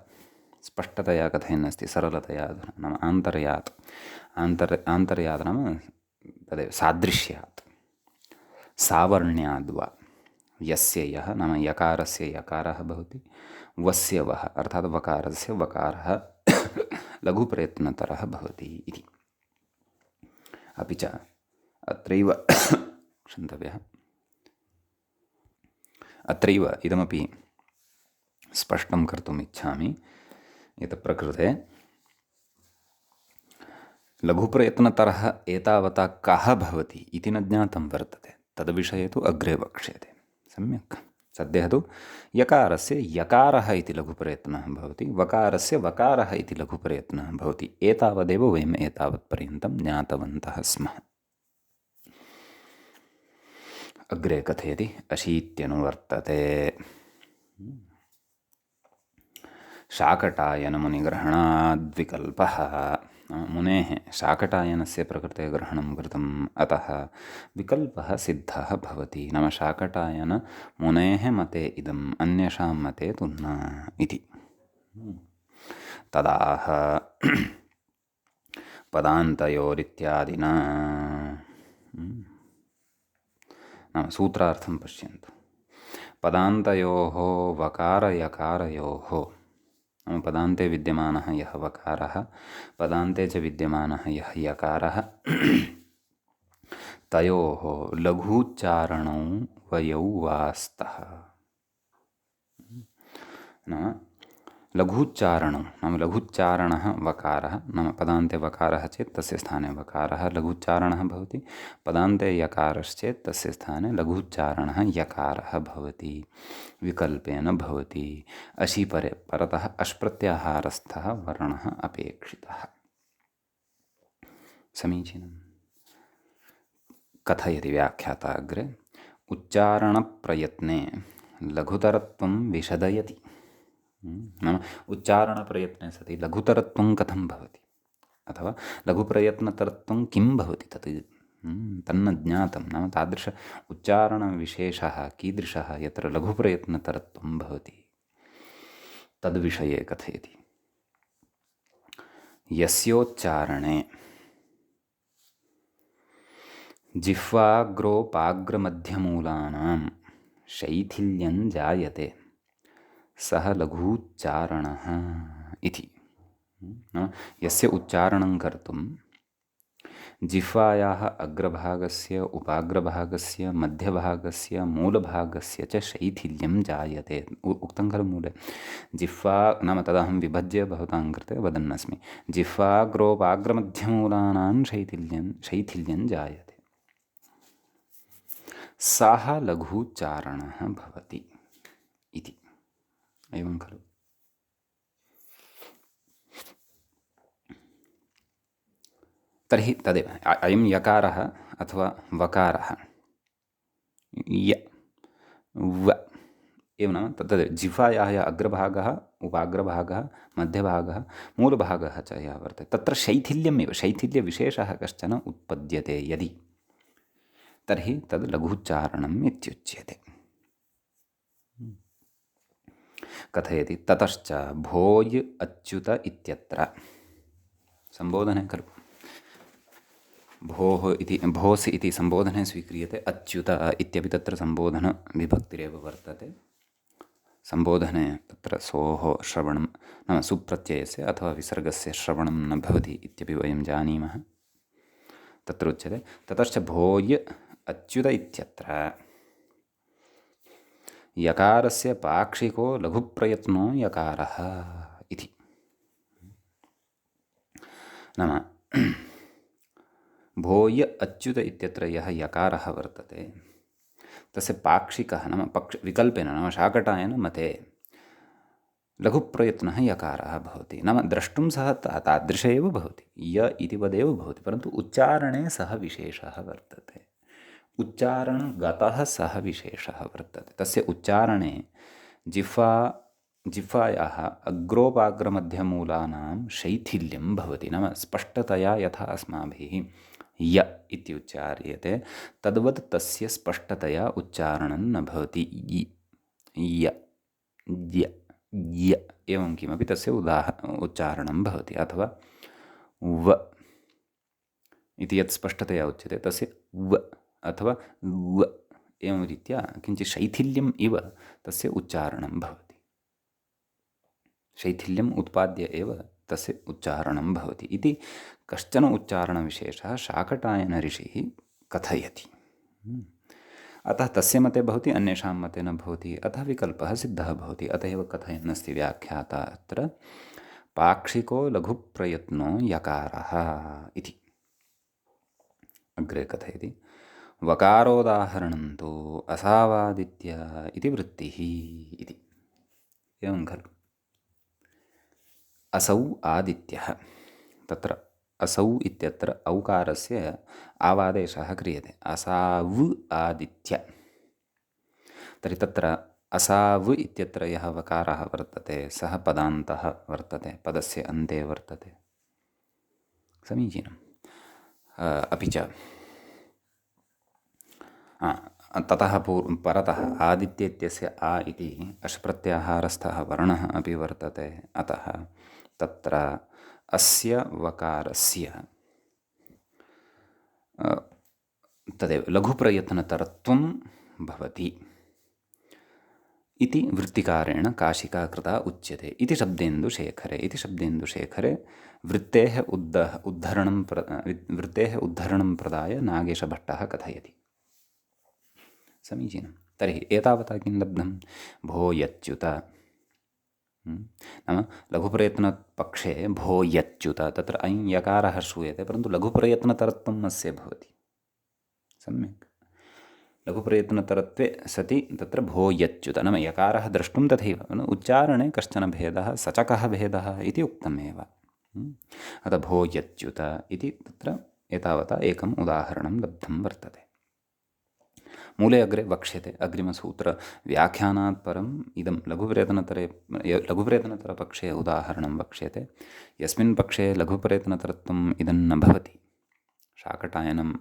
स्पष्टतया कथयन्नस्ति सरलतया अधुना। नाम आन्तर्यात् नाम तदेव सादृश्यात्, सावर्ण्याद्वा, यस्य यः नाम यकारस्य यकारः भवति, वस्य वः अर्थात् वकारस्य वकारः लघुप्रयत्नतरः भवति इति। अपि च अत्रैव क्षन्तव्यः, अत्रैव इदमपि स्पष्टं कर्तुम् इच्छामि यत् प्रकृते लघुप्रयत्नतरः एतावता कः भवति इति न ज्ञातं वर्तते। तद्विषये तु अग्रे वक्ष्यते। सम्यक्। सद्यः तु यकारस्य यकारः इति लघुप्रयत्नः भवति, वकारस्य वकारः इति लघुप्रयत्नः भवति। एतावदेव वयम् एतावत्पर्यन्तं ज्ञातवन्तः स्मः। अग्रे कथयति अशीत्यनुवर्तते। शाकटायनमुनिग्रहणाद्विकल्पः। मुनेः शाकटायनस्य प्रकृते ग्रहणं कृतम्, अतः विकल्पः सिद्धः भवति। नाम शाकटायनमुनेः मते इदम्, अन्येषां मते तु न इति। तदाह पदान्तयोरित्यादिना। नाम सूत्रार्थं पश्यन्तु। पदान्तयोः वकारयकारयोः, पदान्ते विद्यमानः यः वकारः, पदान्ते च विद्यमानः यः यकारः, तयोः लघूच्चारणौ वयौ वा स्तः। नाम लघूच्चारणौ, नाम लघुच्चारणः वकारः, नाम पदान्ते वकारः चेत् तस्य स्थाने वकारः लघुच्चारणः भवति, पदान्ते यकारश्चेत् तस्य स्थाने लघुच्चारणः यकारः भवति। विकल्पेन भवति। अशि परतः अश्प्रत्याहारस्थः वर्णः अपेक्षितः। समीचीनम्। कथयति व्याख्याता अग्रे। उच्चारणप्रयत्ने लघुतरत्वं विशदयति। नाम उच्चारणप्रयत्ने सति लघुतरत्वं कथं भवति, अथवा लघुप्रयत्नतरत्वं किं भवति तत् तन्न ज्ञातं। नाम तादृश उच्चारणविशेषः कीदृशः यत्र लघुप्रयत्नतरत्वं भवति तद्विषये कथयति। यस्योच्चारणे जिह्वाग्रोपाग्रमध्यमूलानां शैथिल्यं जायते सः लघूच्चारणः इति। यस्य उच्चारणं कर्तुं जिह्वायाः अग्रभागस्य, उपाग्रभागस्य, मध्यभागस्य, मूलभागस्य च शैथिल्यं जायते। उक्तं खलु मूले जिह्वा, नाम तदहं विभज्य भवतां कृते वदन्नस्मि। जिह्वाग्रोपाग्रमध्यमूलानां शैथिल्यं जायते, सः लघूच्चारणः भवति इति। एवं खलु। तर्हि तदेव अयं यकारः अथवा वकारः य व एवं, नाम तद् जिह्वायाः अग्रभागः, उपाग्रभागः, मध्यभागः, मूलभागः च यः वर्तते तत्र शैथिल्यमेव, शैथिल्यविशेषः कश्चन उत्पद्यते यदि, तर्हि तद् लघूच्चारणम् इत्युच्यते। कथयति ततश्च भोय् अच्युत इत्यत्र। सम्बोधने खलु भोः इति, भोस् इति सम्बोधने स्वीक्रियते, अच्युत इत्यपि तत्र सम्बोधनविभक्तिरेव वर्तते। सम्बोधने तत्र सोः श्रवणं, नाम सुप्रत्ययस्य अथवा विसर्गस्य श्रवणं न भवति इत्यपि वयं जानीमः। तत्र उच्यते ततश्च भोय् अच्युत इत्यत्र यकारस्य पाक्षिको लघुप्रयत्नो यकारः इति। नाम भोय् अच्युत इत्यत्र यः यकारः वर्तते तस्य पाक्षिकः, नाम विकल्पेन, नाम शाकटायन मते लघुप्रयत्नः यकारः भवति। नाम द्रष्टुं सः तादृश एव भवति, य इति वदेव भवति, परन्तु उच्चारणे सः विशेषः वर्तते। उच्चारणगतः सः विशेषः वर्तते। तस्य उच्चारणे जिह्वायाः अग्रोपाग्रमध्यमूलानां शैथिल्यं भवति। नाम स्पष्टतया यथा अस्माभिः य इति उच्चार्यते तद्वत् तस्य स्पष्टतया उच्चारणं न भवति। य य य एवं किमपि तस्य उच्चारणं भवति। अथवा व इति यत् स्पष्टतया उच्यते तस्य व अथवा व एवं रीत्या किञ्चित् शैथिल्यम् इव तस्य उच्चारणं भवति। शैथिल्यम् उत्पाद्य एव तस्य उच्चारणं भवति इति कश्चन उच्चारणविशेषः शाकटायन ऋषिः कथयति। अतः तस्य मते भवति, अन्येषां मते न भवति, अतः विकल्पः सिद्धः भवति। अत एव कथयन्नस्ति व्याख्याता अत्र पाक्षिको लघुप्रयत्नो यकारः इति। अग्रे कथयति वकारोदाहरणं तु असावादित्य इति वृत्तिः इति। एवं खलु असौ आदित्यः, तत्र असौ इत्यत्र औकारस्य आवादेशः क्रियते, असावु आदित्य। तर्हि तत्र असावु इत्यत्र यः वकारः वर्तते सः पदान्तः वर्तते, पदस्य अन्ते वर्तते। समीचीनम्। अपि च ततः परतः आदित्य इत्यस्य आ इति अश्प्रत्याहारस्थः वर्णः अपि वर्तते। अतः तत्र अस्य वकारस्य तदेव लघुप्रयत्नतरत्वं भवति इति वृत्तिकारेण काशिका कृता उच्यते इति शब्देन्दुशेखरे। इति शब्देन्दुशेखरे वृत्तेः उद्धरणं प्रदाय नागेशभट्टः कथयति। समीचीनं। तर्हि एतावता किं लब्धं? भो यच्युत, नाम लघुप्रयत्नपक्षे भो यच्युत, तत्र ऐ यकारः श्रूयते, परन्तु लघुप्रयत्नतरत्वम् अस्य भवति। सम्यक्। लघुप्रयत्नतरत्वे सति तत्र भो यच्युत, नाम यकारः द्रष्टुं तथैव, उच्चारणे कश्चन भेदः, सचकः भेदः इति उक्तमेव। अतः भो यच्युत इति तत्र एतावता एकम् उदाहरणं लब्धं वर्तते। मूले अग्रे वक्ष्यते, अग्रिमसूत्रव्याख्यानात् परम् इदं लघुप्रयत्नतरपक्षे उदाहरणं वक्ष्यते। यस्मिन् पक्षे लघुप्रयत्नतरत्वम् इदं न भवति, शाकटायनं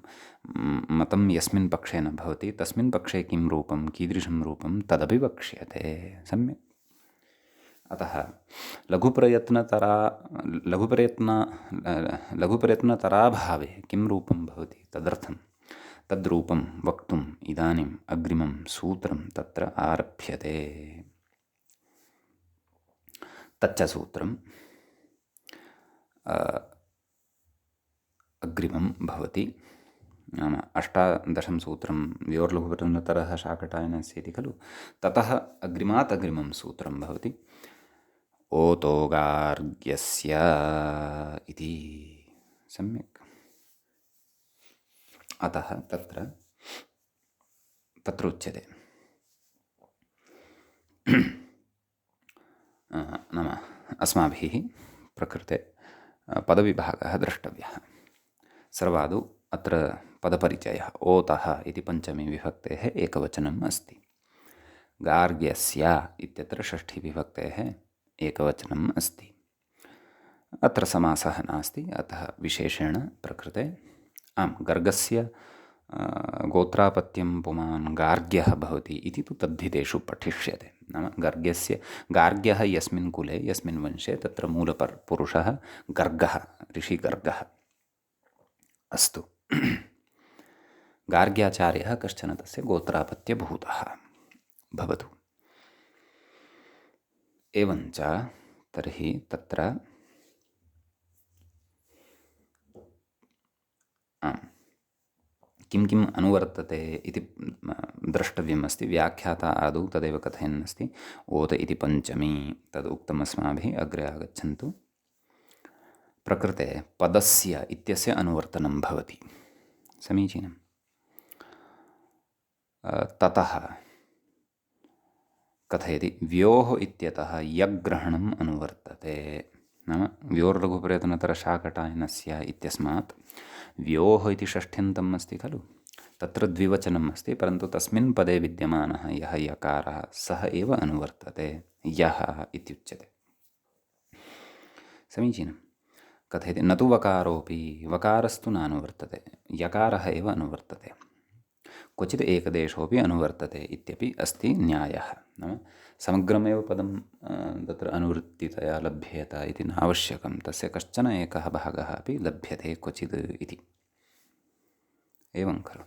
मतं यस्मिन् पक्षे न भवति, तस्मिन् पक्षे किं रूपं, कीदृशं रूपं तदपि वक्ष्यते। सम्यक्। अतः लघुप्रयत्नतराभावे किं रूपं भवति तदर्थं तद्रूपं वक्तुम् इदानीम् अग्रिमं सूत्रं तत्र आरभ्यते। तच्च सूत्रम् अग्रिमं भवति, नाम 18 सूत्रं व्योर्लघुप्रयत्नतरः शाकटायनस्य इति खलु। ततः अग्रिमात् अग्रिमं सूत्रं भवति ओतोगार्ग्यस्य इति। सम्यक्। अतः तत्र उच्यते नाम अस्माभिः प्रकृते पदविभागः द्रष्टव्यः। सर्वादौ अत्र पदपरिचयः ओतः इति पञ्चमी विभक्तेः एकवचनम् अस्ति, गार्ग्यस्य इत्यत्र षष्ठीविभक्तेः एकवचनम् अस्ति। अत्र समासः नास्ति, अतः विशेषेण प्रकृते गर्गस्य गोत्रापत्यं पुमान् गार्ग्यः भवति इति तु तद्धितेषु पठिष्यते। नाम गार्ग्यः यस्मिन् कुले यस्मिन् वंशे तत्र मूलपुरुषः गर्गः, ऋषिगर्गः। अस्तु। गार्ग्याचार्यः कश्चन तस्य गोत्रापत्यभूतः भवतु। एवञ्च तर्हि तत्र किं किम् अनुवर्तते इति द्रष्टव्यम् अस्ति। व्याख्याता आदौ तदेव कथयन्नस्ति। ओत इति पञ्चमी तद् उक्तम् अस्माभिः, अग्रे आगच्छन्तु। प्रकृते पदस्य इत्यस्य अनुवर्तनं भवति। समीचीनं। ततः कथयति व्योः इत्यतः यग्रहणम् अनुवर्तते, नाम व्योर्लघुप्रयत्नतरशाकटायनस्य इत्यस्मात् व्योः इति षष्ठ्यन्तम् अस्ति खलु, तत्र द्विवचनम् अस्ति, परन्तु तस्मिन् पदे विद्यमानः यः यकारः सः एव अनुवर्तते, यः इत्युच्यते। समीचीनं। कथयति न तु वकारोऽपि, वकारस्तु नानुवर्तते, यकारः एव अनुवर्तते, क्वचित् एकदेशोऽपि अनुवर्तते इत्यपि अस्ति न्यायः। नाम समग्रमेव पदं तत्र अनुवृत्तितया लभ्येत इति नावश्यकं, तस्य कश्चन एकः भागः अपि लभ्यते क्वचित् इति। एवं खलु।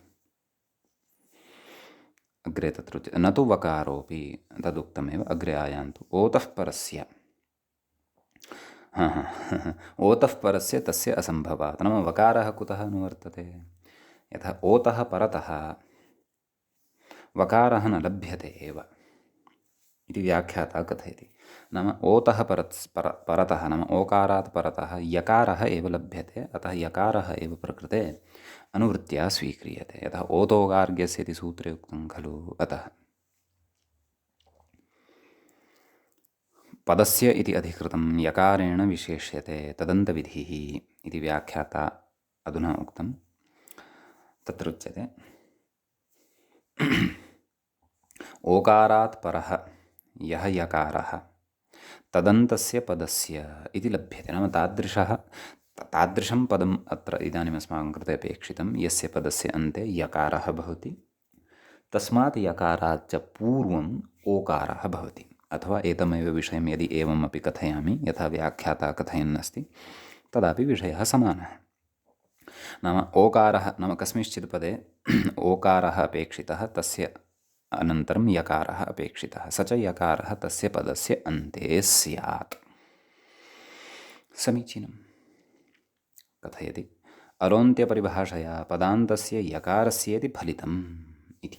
अग्रे तत्र न तु वकारोऽपि तदुक्तमेव, अग्रे आयान्तु। ओतः परस्य, ओतः परस्य तस्य असम्भवात्, नाम वकारः कुतः अनुवर्तते? यथा ओतः परतः वकारः न लभ्यते एव इति व्याख्याता कथयति। नाम ओतः परतः नाम ओकारात् परतः यकारः एव लभ्यते, अतः यकारः एव प्रकृते अनुवृत्त्या स्वीक्रियते, यतः ओतोगार्ग्यस्य इति सूत्रे उक्तं खलु। अतः पदस्य इति अधिकृतं यकारेण विशेष्यते तदन्तविधिः इति व्याख्याता अधुना उक्तं। तत्र उच्यते ओकारात् परः यः यकारः तदन्तस्य पदस्य इति लभ्यते। नाम तादृशं पदम् अत्र इदानीम् अस्माकं कृते अपेक्षितं यस्य पदस्य अन्ते यकारः भवति, तस्मात् यकारात् च पूर्वम् ओकारः भवति। अथवा एतमेव विषयं यदि एवमपि कथयामि यथा व्याख्याता कथयन्नस्ति तदापि विषयः समानः। नाम ओकारः नाम कस्मिंश्चित् पदे ओकारः अपेक्षितः, तस्य अनन्तरं यकारः अपेक्षितः, स च यकारः तस्य पदस्य अन्ते स्यात्। समीचीनं कथयति अलोन्त्यपरिभाषया पदान्तस्य यकारस्येति फलितम् इति।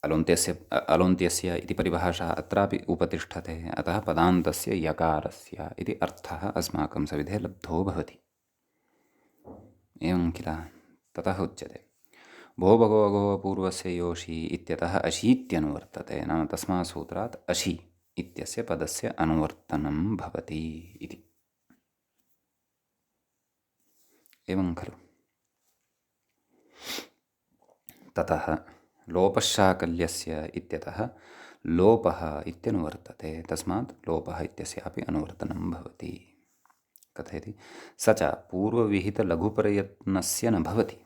अलोन्त्यस्य इति परिभाषा अत्रापि उपतिष्ठते, अतः पदान्तस्य यकारस्य इति अर्थः अस्माकं सविधे लब्धो भवति। एवं किल। ततः उच्यते भो भगो अगो पूर्वस्य योषि इत्यतः अशीत्यनुवर्तते। नाम तस्मात् सूत्रात् अशि इत्यस्य पदस्य अनुवर्तनं भवति इति। एवं खलु। ततः लोपशाकल्यस्य इत्यतः लोपः इत्यनुवर्तते, तस्मात् लोपः इत्यस्यापि अनुवर्तनं भवति। कथयति स च पूर्वविहितलघुप्रयत्नस्य न भवति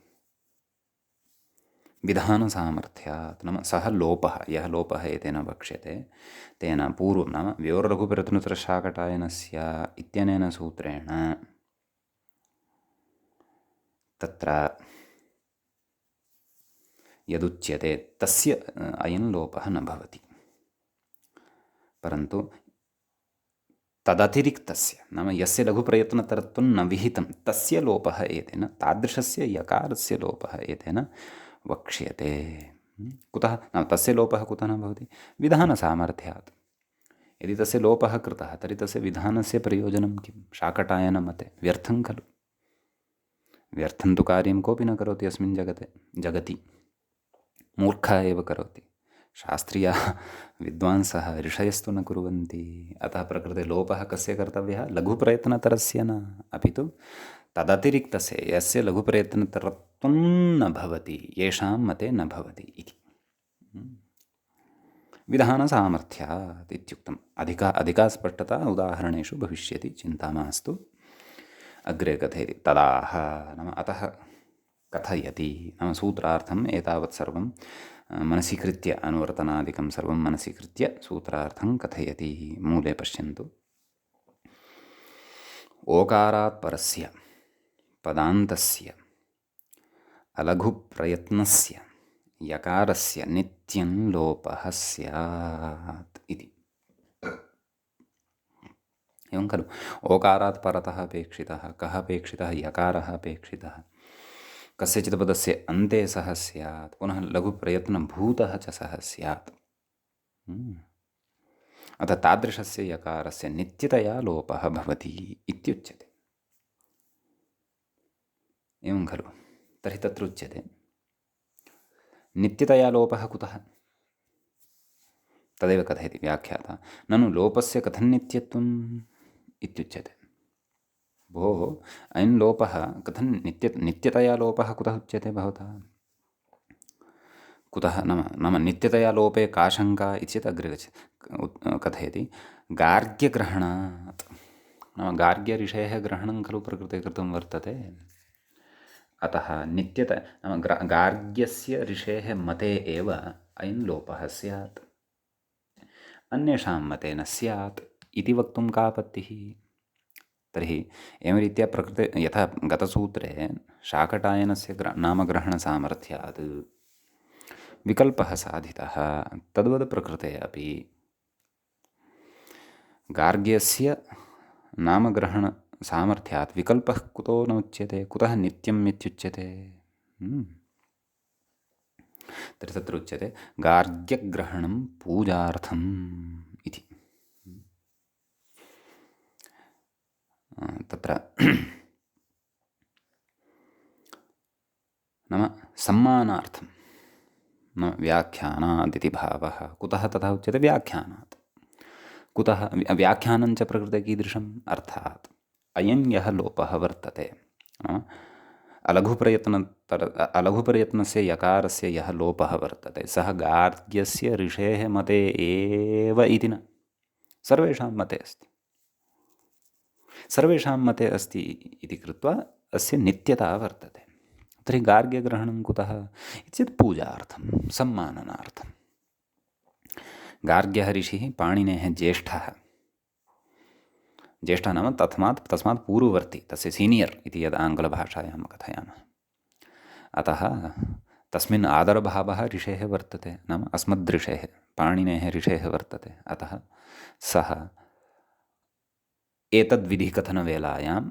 विधानसामर्थ्यात्। नाम सः लोपः, यः लोपः एतेन वक्ष्यते तेन पूर्वं नाम व्योर्लघुप्रयत्नोत्तरशाकटायनस्य इत्यनेन सूत्रेण तत्र यदुच्यते तस्य अयं लोपः न भवति, परन्तु तदतिरिक्तस्य नाम यस्य लघुप्रयत्नतरत्वं न विहितं तस्य लोपः एतेन, तादृशस्य यकारस्य लोपः एतेन वक्ष्यते। कुतः नाम तस्य लोपः कुतः न भवति? विधानसामर्थ्यात्। यदि तस्य लोपः कृतः तर्हि तस्य विधानस्य प्रयोजनं किं? शाकटायनमते व्यर्थं खलु। व्यर्थं तु कार्यं कोऽपि न करोति अस्मिन् जगति, मूर्खः एव करोति। शास्त्रीयाः विद्वांसः ऋषयस्तु न कुर्वन्ति। अतः प्रकृते लोपः कस्य कर्तव्यः? लघुप्रयत्नतरस्य न, अपि तु तदतिरिक्तस्य यस्य लघुप्रयत्नतरत्वं न भवति, येषां मते न भवति इति। विधानसामर्थ्यात् इत्युक्तम्। अधिका स्पष्टता उदाहरणेषु भविष्यति, चिन्ता मास्तु। अग्रे कथयति तदाह नाम अतः कथयति नाम सूत्रार्थम् एतावत् सर्वं मनसि कृत्य, अनुवर्तनादिकं सर्वं मनसि कृत्य सूत्रार्थं कथयति। मूले पश्यन्तु ओकारात् परस्य पदान्तस्य अलघुप्रयत्नस्य यकारस्य नित्यं लोपः स्यात् इति। एवं खलु। ओकारात् परतः अपेक्षितः कः अपेक्षितः? यकारः अपेक्षितः। कस्यचित् पदस्य अन्ते सः स्यात्, पुनः लघुप्रयत्नभूतः च सः स्यात्। अतः तादृशस्य यकारस्य नित्यतया लोपः भवति इत्युच्यते। एवं खलु। तर्हि तत्र उच्यते नित्यतया लोपः कुतः? तदेव कथयति व्याख्याता। ननु लोपस्य कथं नित्यत्वम् इत्युच्यते। भोः अयं लोपः कथं नित्यतया लोपः कुतः उच्यते भवता? कुतः नाम नित्यतया लोपे का शङ्का इति चेत् अग्रे कथयति गार्ग्यग्रहणात्। नाम गार्ग्यऋषेः ग्रहणं खलु प्रकृते कृतं वर्तते। अतः नाम गार्ग्यस्य ऋषेः मते एव अयं लोपः स्यात्, अन्येषां मते न स्यात् इति वक्तुं का आपत्तिः? तर्हि एवं रीत्या प्रकृते यथा गतसूत्रे शाकटायनस्य नामग्रहणसामर्थ्यात् विकल्पः साधितः, तद्वद् प्रकृते अपि गार्ग्यस्य नामग्रहणसामर्थ्यात् विकल्पः कुतो न उच्यते? कुतः नित्यम् इत्युच्यते? तर्हि तत्र उच्यते गार्ग्यग्रहणं पूजार्थम् इति। तत्र नाम सम्मानार्थं न व्याख्यानादिति भावः। कुतः तथा उच्यते? व्याख्यानात्। कुतः? व्याख्यानं च प्रकृते कीदृशम्? अर्थात् अयं यः लोपः वर्तते, अलघुप्रयत्नस्य यकारस्य यः लोपः वर्तते सः गार्ग्यस्य ऋषेः मते एव इति न, सर्वेषां मते अस्ति। सर्वेषां मते अस्ति इति कृत्वा अस्य नित्यता वर्तते। तर्हि गार्ग्यग्रहणं कुतः चेत् पूजार्थं, सम्माननार्थं। गार्ग्यः ऋषिः पाणिनेः ज्येष्ठः। ज्येष्ठः नाम तस्मात् पूर्ववर्ती, तस्य सीनियर् इति यद् आङ्ग्लभाषायां कथयामः। अतः तस्मिन् आदरभावः ऋषेः वर्तते, नाम अस्मद्ऋषेः पाणिनेः ऋषेः वर्तते। अतः सः एतद्विधिकथनवेलायां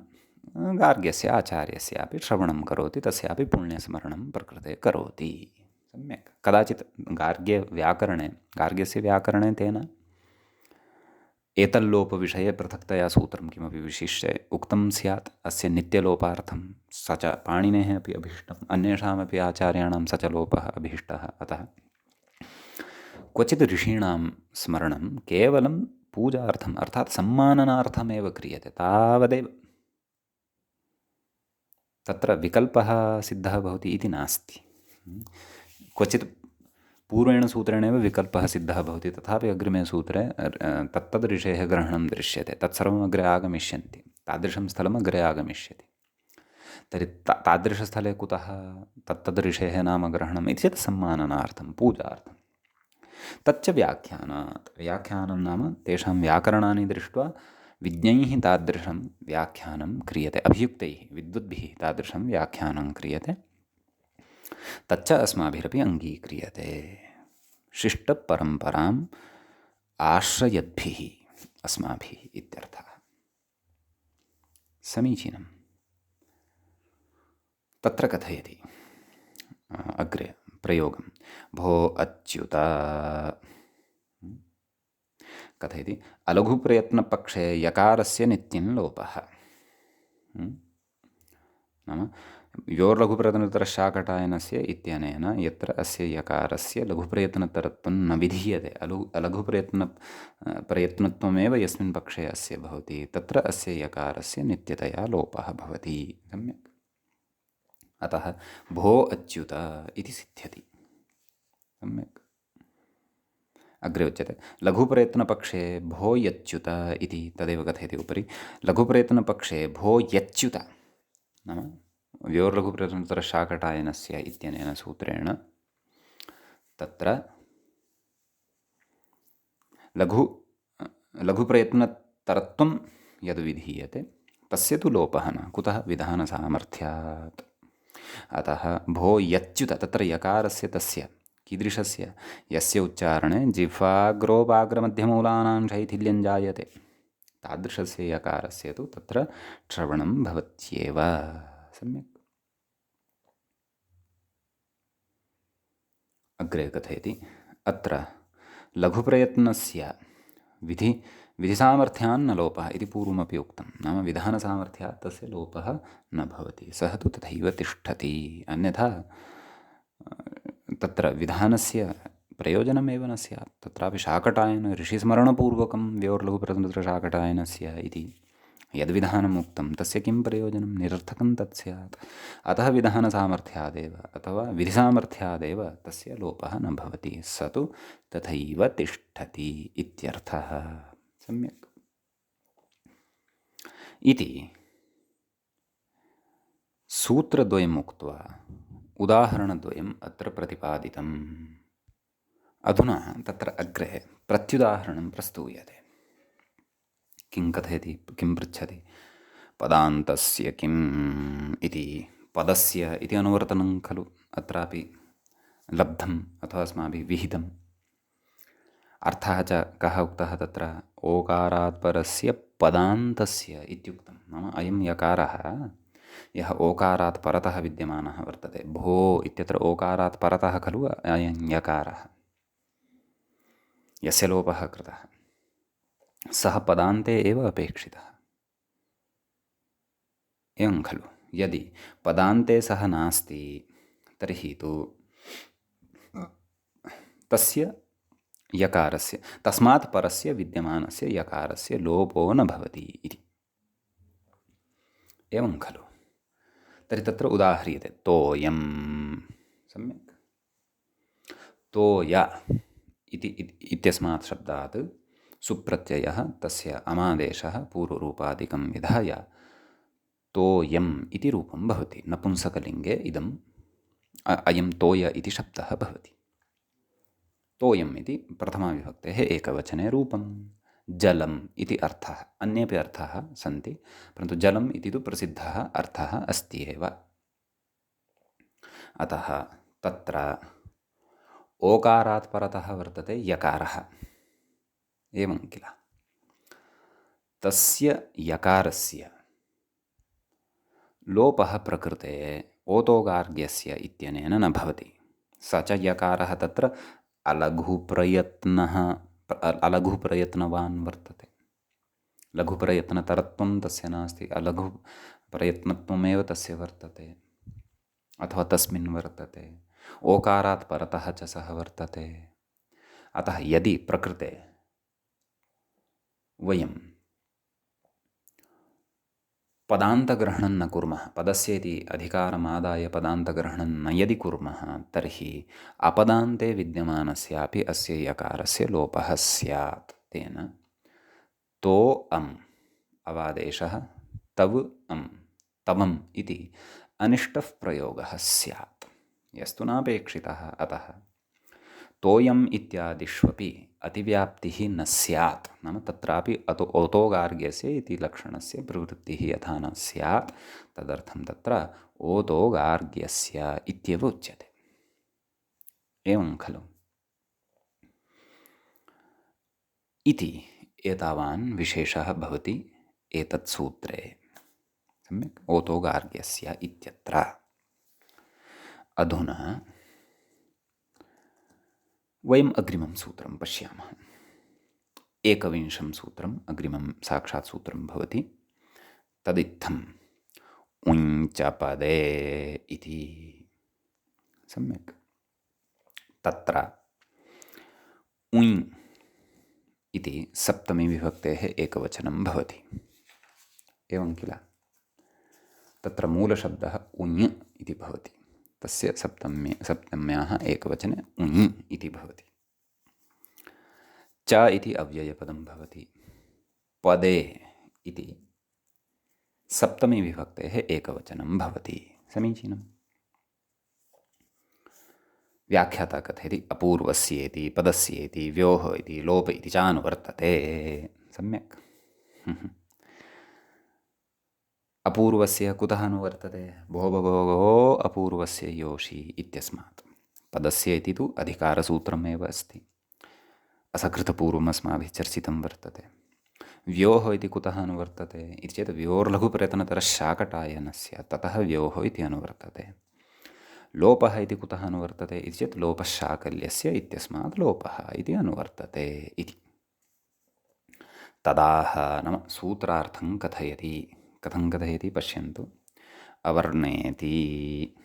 गार्ग्यस्य आचार्यस्यापि श्रवणं करोति, तस्यापि पुण्यस्मरणं प्रकृते करोति। सम्यक्। कदाचित् गार्ग्यस्य व्याकरणे तेन एतल्लोपविषये पृथक्तया सूत्रं किमपि विशिष्य उक्तं स्यात् अस्य नित्यलोपार्थं। स च पाणिनेः अपि अभीष्टम्, अन्येषामपि आचार्याणां स च लोपः अभीष्टः। अतः क्वचित् ऋषीणां स्मरणं केवलं पूजार्थम् अर्थात् सम्माननार्थमेव क्रियते, तावदेव। तत्र विकल्पः सिद्धः भवति इति नास्ति। क्वचित् पूर्वेण सूत्रेणैव विकल्पः सिद्धः भवति, तथापि अग्रिमे सूत्रे तत्तद् ऋषेः ग्रहणं दृश्यते, तत्सर्वम् अग्रे आगमिष्यन्ति, तादृशं स्थलम् अग्रे आगमिष्यति। तर्हि तादृशस्थले कुतः तत्तद् ऋषेः नाम ग्रहणम् इति चेत् सम्माननार्थं, पूजार्थं। तच्च व्याख्यानात्। व्याख्यानं नाम तेषां व्याकरणानि दृष्ट्वा विज्ञैः तादृशं व्याख्यानं क्रियते, अभियुक्तैः विद्वद्भिः तादृशं व्याख्यानं क्रियते। तच्च अस्माभिरपि अङ्गीक्रियते, शिष्टपरम्पराम् आश्रयद्भिः अस्माभिः इत्यर्थः। समीचीनं। तत्र कथयति अग्रे प्रयोगं, भो अच्युत कथयति, अलघुप्रयत्नपक्षे यकारस्य नित्यं लोपः। नाम योर्लघुप्रयत्नोत्तरशाकटायनस्य इत्यनेन यत्र अस्य यकारस्य लघुप्रयत्नतरत्वं न विधीयते, प्रयत्नत्वमेव यस्मिन् पक्षे अस्य भवति, तत्र अस्य यकारस्य नित्यतया लोपः भवति। सम्यक्। अतः भो अच्युत इति सिद्ध्यति। सम्यक्। अग्रे उच्यते लघुप्रयत्नपक्षे भो यच्युत इति, तदेव कथयति उपरि। लघुप्रयत्नपक्षे भो यच्युत नाम व्योर्लघुप्रयत्नोत्तरशाकटायनस्य इत्यनेन सूत्रेण तत्र लघुप्रयत्नतरत्वं यद् विधीयते तस्य तु लोपः न। कुतः? विधानसामर्थ्यात्। अतः भो यच्युत, तत्र यकारस्य तस्य कीदृशस्य, यस्य उच्चारणे जिह्वाग्रोपाग्रमध्यमूलानां शैथिल्यं जायते, तादृशस्य यकारस्य तु तत्र श्रवणं भवत्येव। सम्यक्। अग्रे कथयति, अत्र लघुप्रयत्नस्य विधिसामर्थ्यान्न लोपः इति पूर्वमपि उक्तं, नाम विधानसामर्थ्यात् तस्य लोपः न भवति, सः तु तथैव तिष्ठति। अन्यथा तत्र विधानस्य प्रयोजनमेव न स्यात्। तत्रापि शाकटायन ऋषिस्मरणपूर्वकं व्योर्लघुप्रयत्नोत्तरशाकटायनस्य इति यद्विधानम् उक्तं तस्य किं प्रयोजनं? निरर्थकं तत् स्यात्। अतः विधानसामर्थ्यादेव अथवा विधिसामर्थ्यादेव तस्य लोपः न भवति, स तु तथैव तिष्ठति इत्यर्थः। सम्यक्। इति सूत्रद्वयम् उक्त्वा उदाहरणद्वयम् अत्र प्रतिपादितम्। अधुना तत्र अग्रे प्रत्युदाहरणं प्रस्तूयते। किं कथयति, किं पृच्छति? पदान्तस्य किम् इति, पदस्य इति अनुवर्तनं खलु अत्रापि लब्धम् अथवा अस्माभिः विहितम्। अर्थः च कः उक्तः तत्र? ओकारात् परस्य पदान्तस्य इत्युक्तं। नाम अयं यकारः यः ओकारात् परतः विद्यमानः वर्तते, भो इत्यत्र ओकारात् परतः खलु अयं यकारः, यस्य लोपः कृतः, सः पदान्ते एव अपेक्षितः। एवं खलु, यदि पदान्ते सः नास्ति तर्हि तु तस्य यकारस्य, तस्मात् परस्य विद्यमानस्य यकारस्य लोपो न भवति इति। एवं खलु। तर्हि तत्र उदाह्रियते तोयं, सम्यक्, तोय इत्यस्मात् शब्दात् सुप्रत्ययः तस्य अमादेशः पूर्वरूपादिकं विधाय तोयम् इति रूपं भवति। नपुंसकलिङ्गे इदम् अयं तोय इति शब्दः भवति। तोयम् इति प्रथमाविभक्तेः एकवचने रूपं। जलम् इति अर्थः, अन्येपि अर्थाः सन्ति, परन्तु जलम् इति तु प्रसिद्धः अर्थः अस्ति एव। अतः तत्र ओकारात् परतः वर्तते यकारः, एवं किल। तस्य यकारस्य लोपः प्रकृते ओतोगार्ग्यस्य इत्यनेन न भवति। स च यकारः तत्र अलघुप्रयत्नवान् वर्तते। लघुप्रयत्नतरत्वं तस्य नास्ति, अलघुप्रयत्नत्वमेव तस्य वर्तते, अथवा तस्मिन् वर्तते। ओकारात् परतः च सः वर्तते। अतः यदि प्रकृते वयं पदान्तग्रहणं न कुर्मः, पदस्य इति अधिकारमादाय पदान्तग्रहणं न यदि कुर्मः, तर्हि अपदान्ते विद्यमानस्यापि अस्य यकारस्य लोपः स्यात्। तेन तो अम् अवादेशः तव अम् तमम् इति अनिष्टः प्रयोगः स्यात्, यस्तु नापेक्षितः। अतः तोयम् इत्यादिष्वपि अतिव्याप्तिः न स्यात्, नाम तत्रापि ओतोगार्ग्यस्य इति लक्षणस्य प्रवृत्तिः यथा न स्यात्, तदर्थं तत्र ओतोगार्ग्यस्य इत्येव उच्यते। एवं खलु। इति एतावान् विशेषः भवति एतत् सूत्रे। सम्यक्, ओतोगार्ग्यस्य इत्यत्र। अधुना वयम् अग्रिमं सूत्रं पश्यामः। एकविंशं सूत्रम् अग्रिमं साक्षात् सूत्रं भवति। तदित्थम् उञ्च पदे इति। सम्यक्, तत्र उञ् इति सप्तमी विभक्तेः एकवचनं भवति। एवं किल। तत्र मूलशब्दः उञ् इति भवति, तस्य सप्तम्याः एकवचने उञ् इति भवति। च इति अव्ययपदं भवति। पदे इति सप्तमी विभक्तेः एकवचनं भवति। समीचीनम्। व्याख्याता कथयति अपूर्वस्येति, पदस्येति, व्योः इति, लोप इति चानुवर्तते। सम्यक्। अपूर्वस्य कुतः अनुवर्तते? भो अपूर्वस्य योषि इत्यस्मात्। पदस्य इति तु अधिकारसूत्रमेव अस्ति, असकृतपूर्वम् अस्माभिः चर्चितं वर्तते। व्योः इति कुतः अनुवर्तते इति चेत् व्योर्लघुप्रयत्नतरशाकटायनस्य, ततः व्योः इति अनुवर्तते। लोपः इति कुतः अनुवर्तते इति चेत् लोपशाकल्यस्य इत्यस्मात् लोपः इति अनुवर्तते इति। तदाह नाम सूत्रार्थं कथयति। कथं कथयति पश्यन्तु। अवर्णेति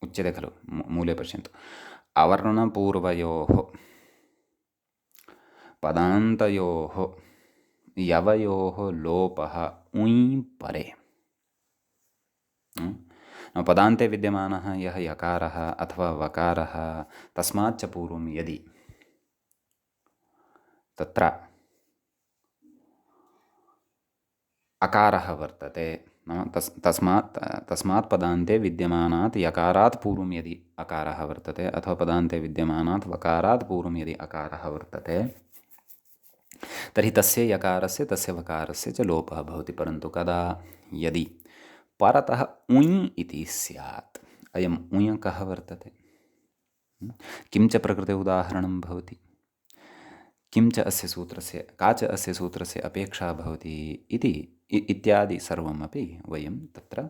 उच्यते खलु, मूले पश्यन्तु। अवर्णपूर्वयोः पदान्तयोः यवयोः लोपः उञ् परे। पदान्ते विद्यमानः यः यकारः अथवा वकारः, तस्माच्च पूर्वं यदि तत्र अकारः वर्तते, नाम तस्मात् पदान्ते विद्यमानात् यकारात् पूर्वं यदि अकारः वर्तते, अथवा पदान्ते विद्यमानात् वकारात् पूर्वं यदि अकारः वर्तते, तर्हि तस्य यकारस्य तस्य वकारस्य च लोपः भवति। परन्तु कदा? यदि परतः उञ् इति स्यात्। अयम् उञ् कः वर्तते? किं च प्रकृते उदाहरणं भवति? किं च अस्य सूत्रस्य, का च अस्य सूत्रस्य अपेक्षा भवति इति इत्यादि सर्वमपि वयं तत्र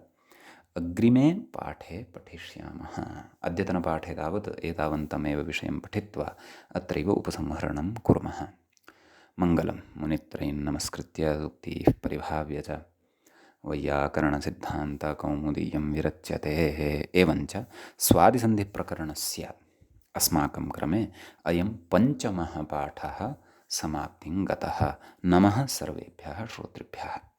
अग्रिमे पाठे पठिष्यामः। अद्यतनपाठे तावत् एतावन्तमेव विषयं पठित्वा अत्रैव उपसंहरणं कुर्मः। मङ्गलं मुनित्रयं नमस्कृत्य सूक्तिः परिभाव्य च वैयाकरणसिद्धान्तकौमुदीयं विरच्यते। एवञ्च स्वादिसन्धिप्रकरणस्य अस्माकं क्रमे अयं पञ्चमः पाठः समाप्तिं गतः। नमः सर्वेभ्यः श्रोतृभ्यः।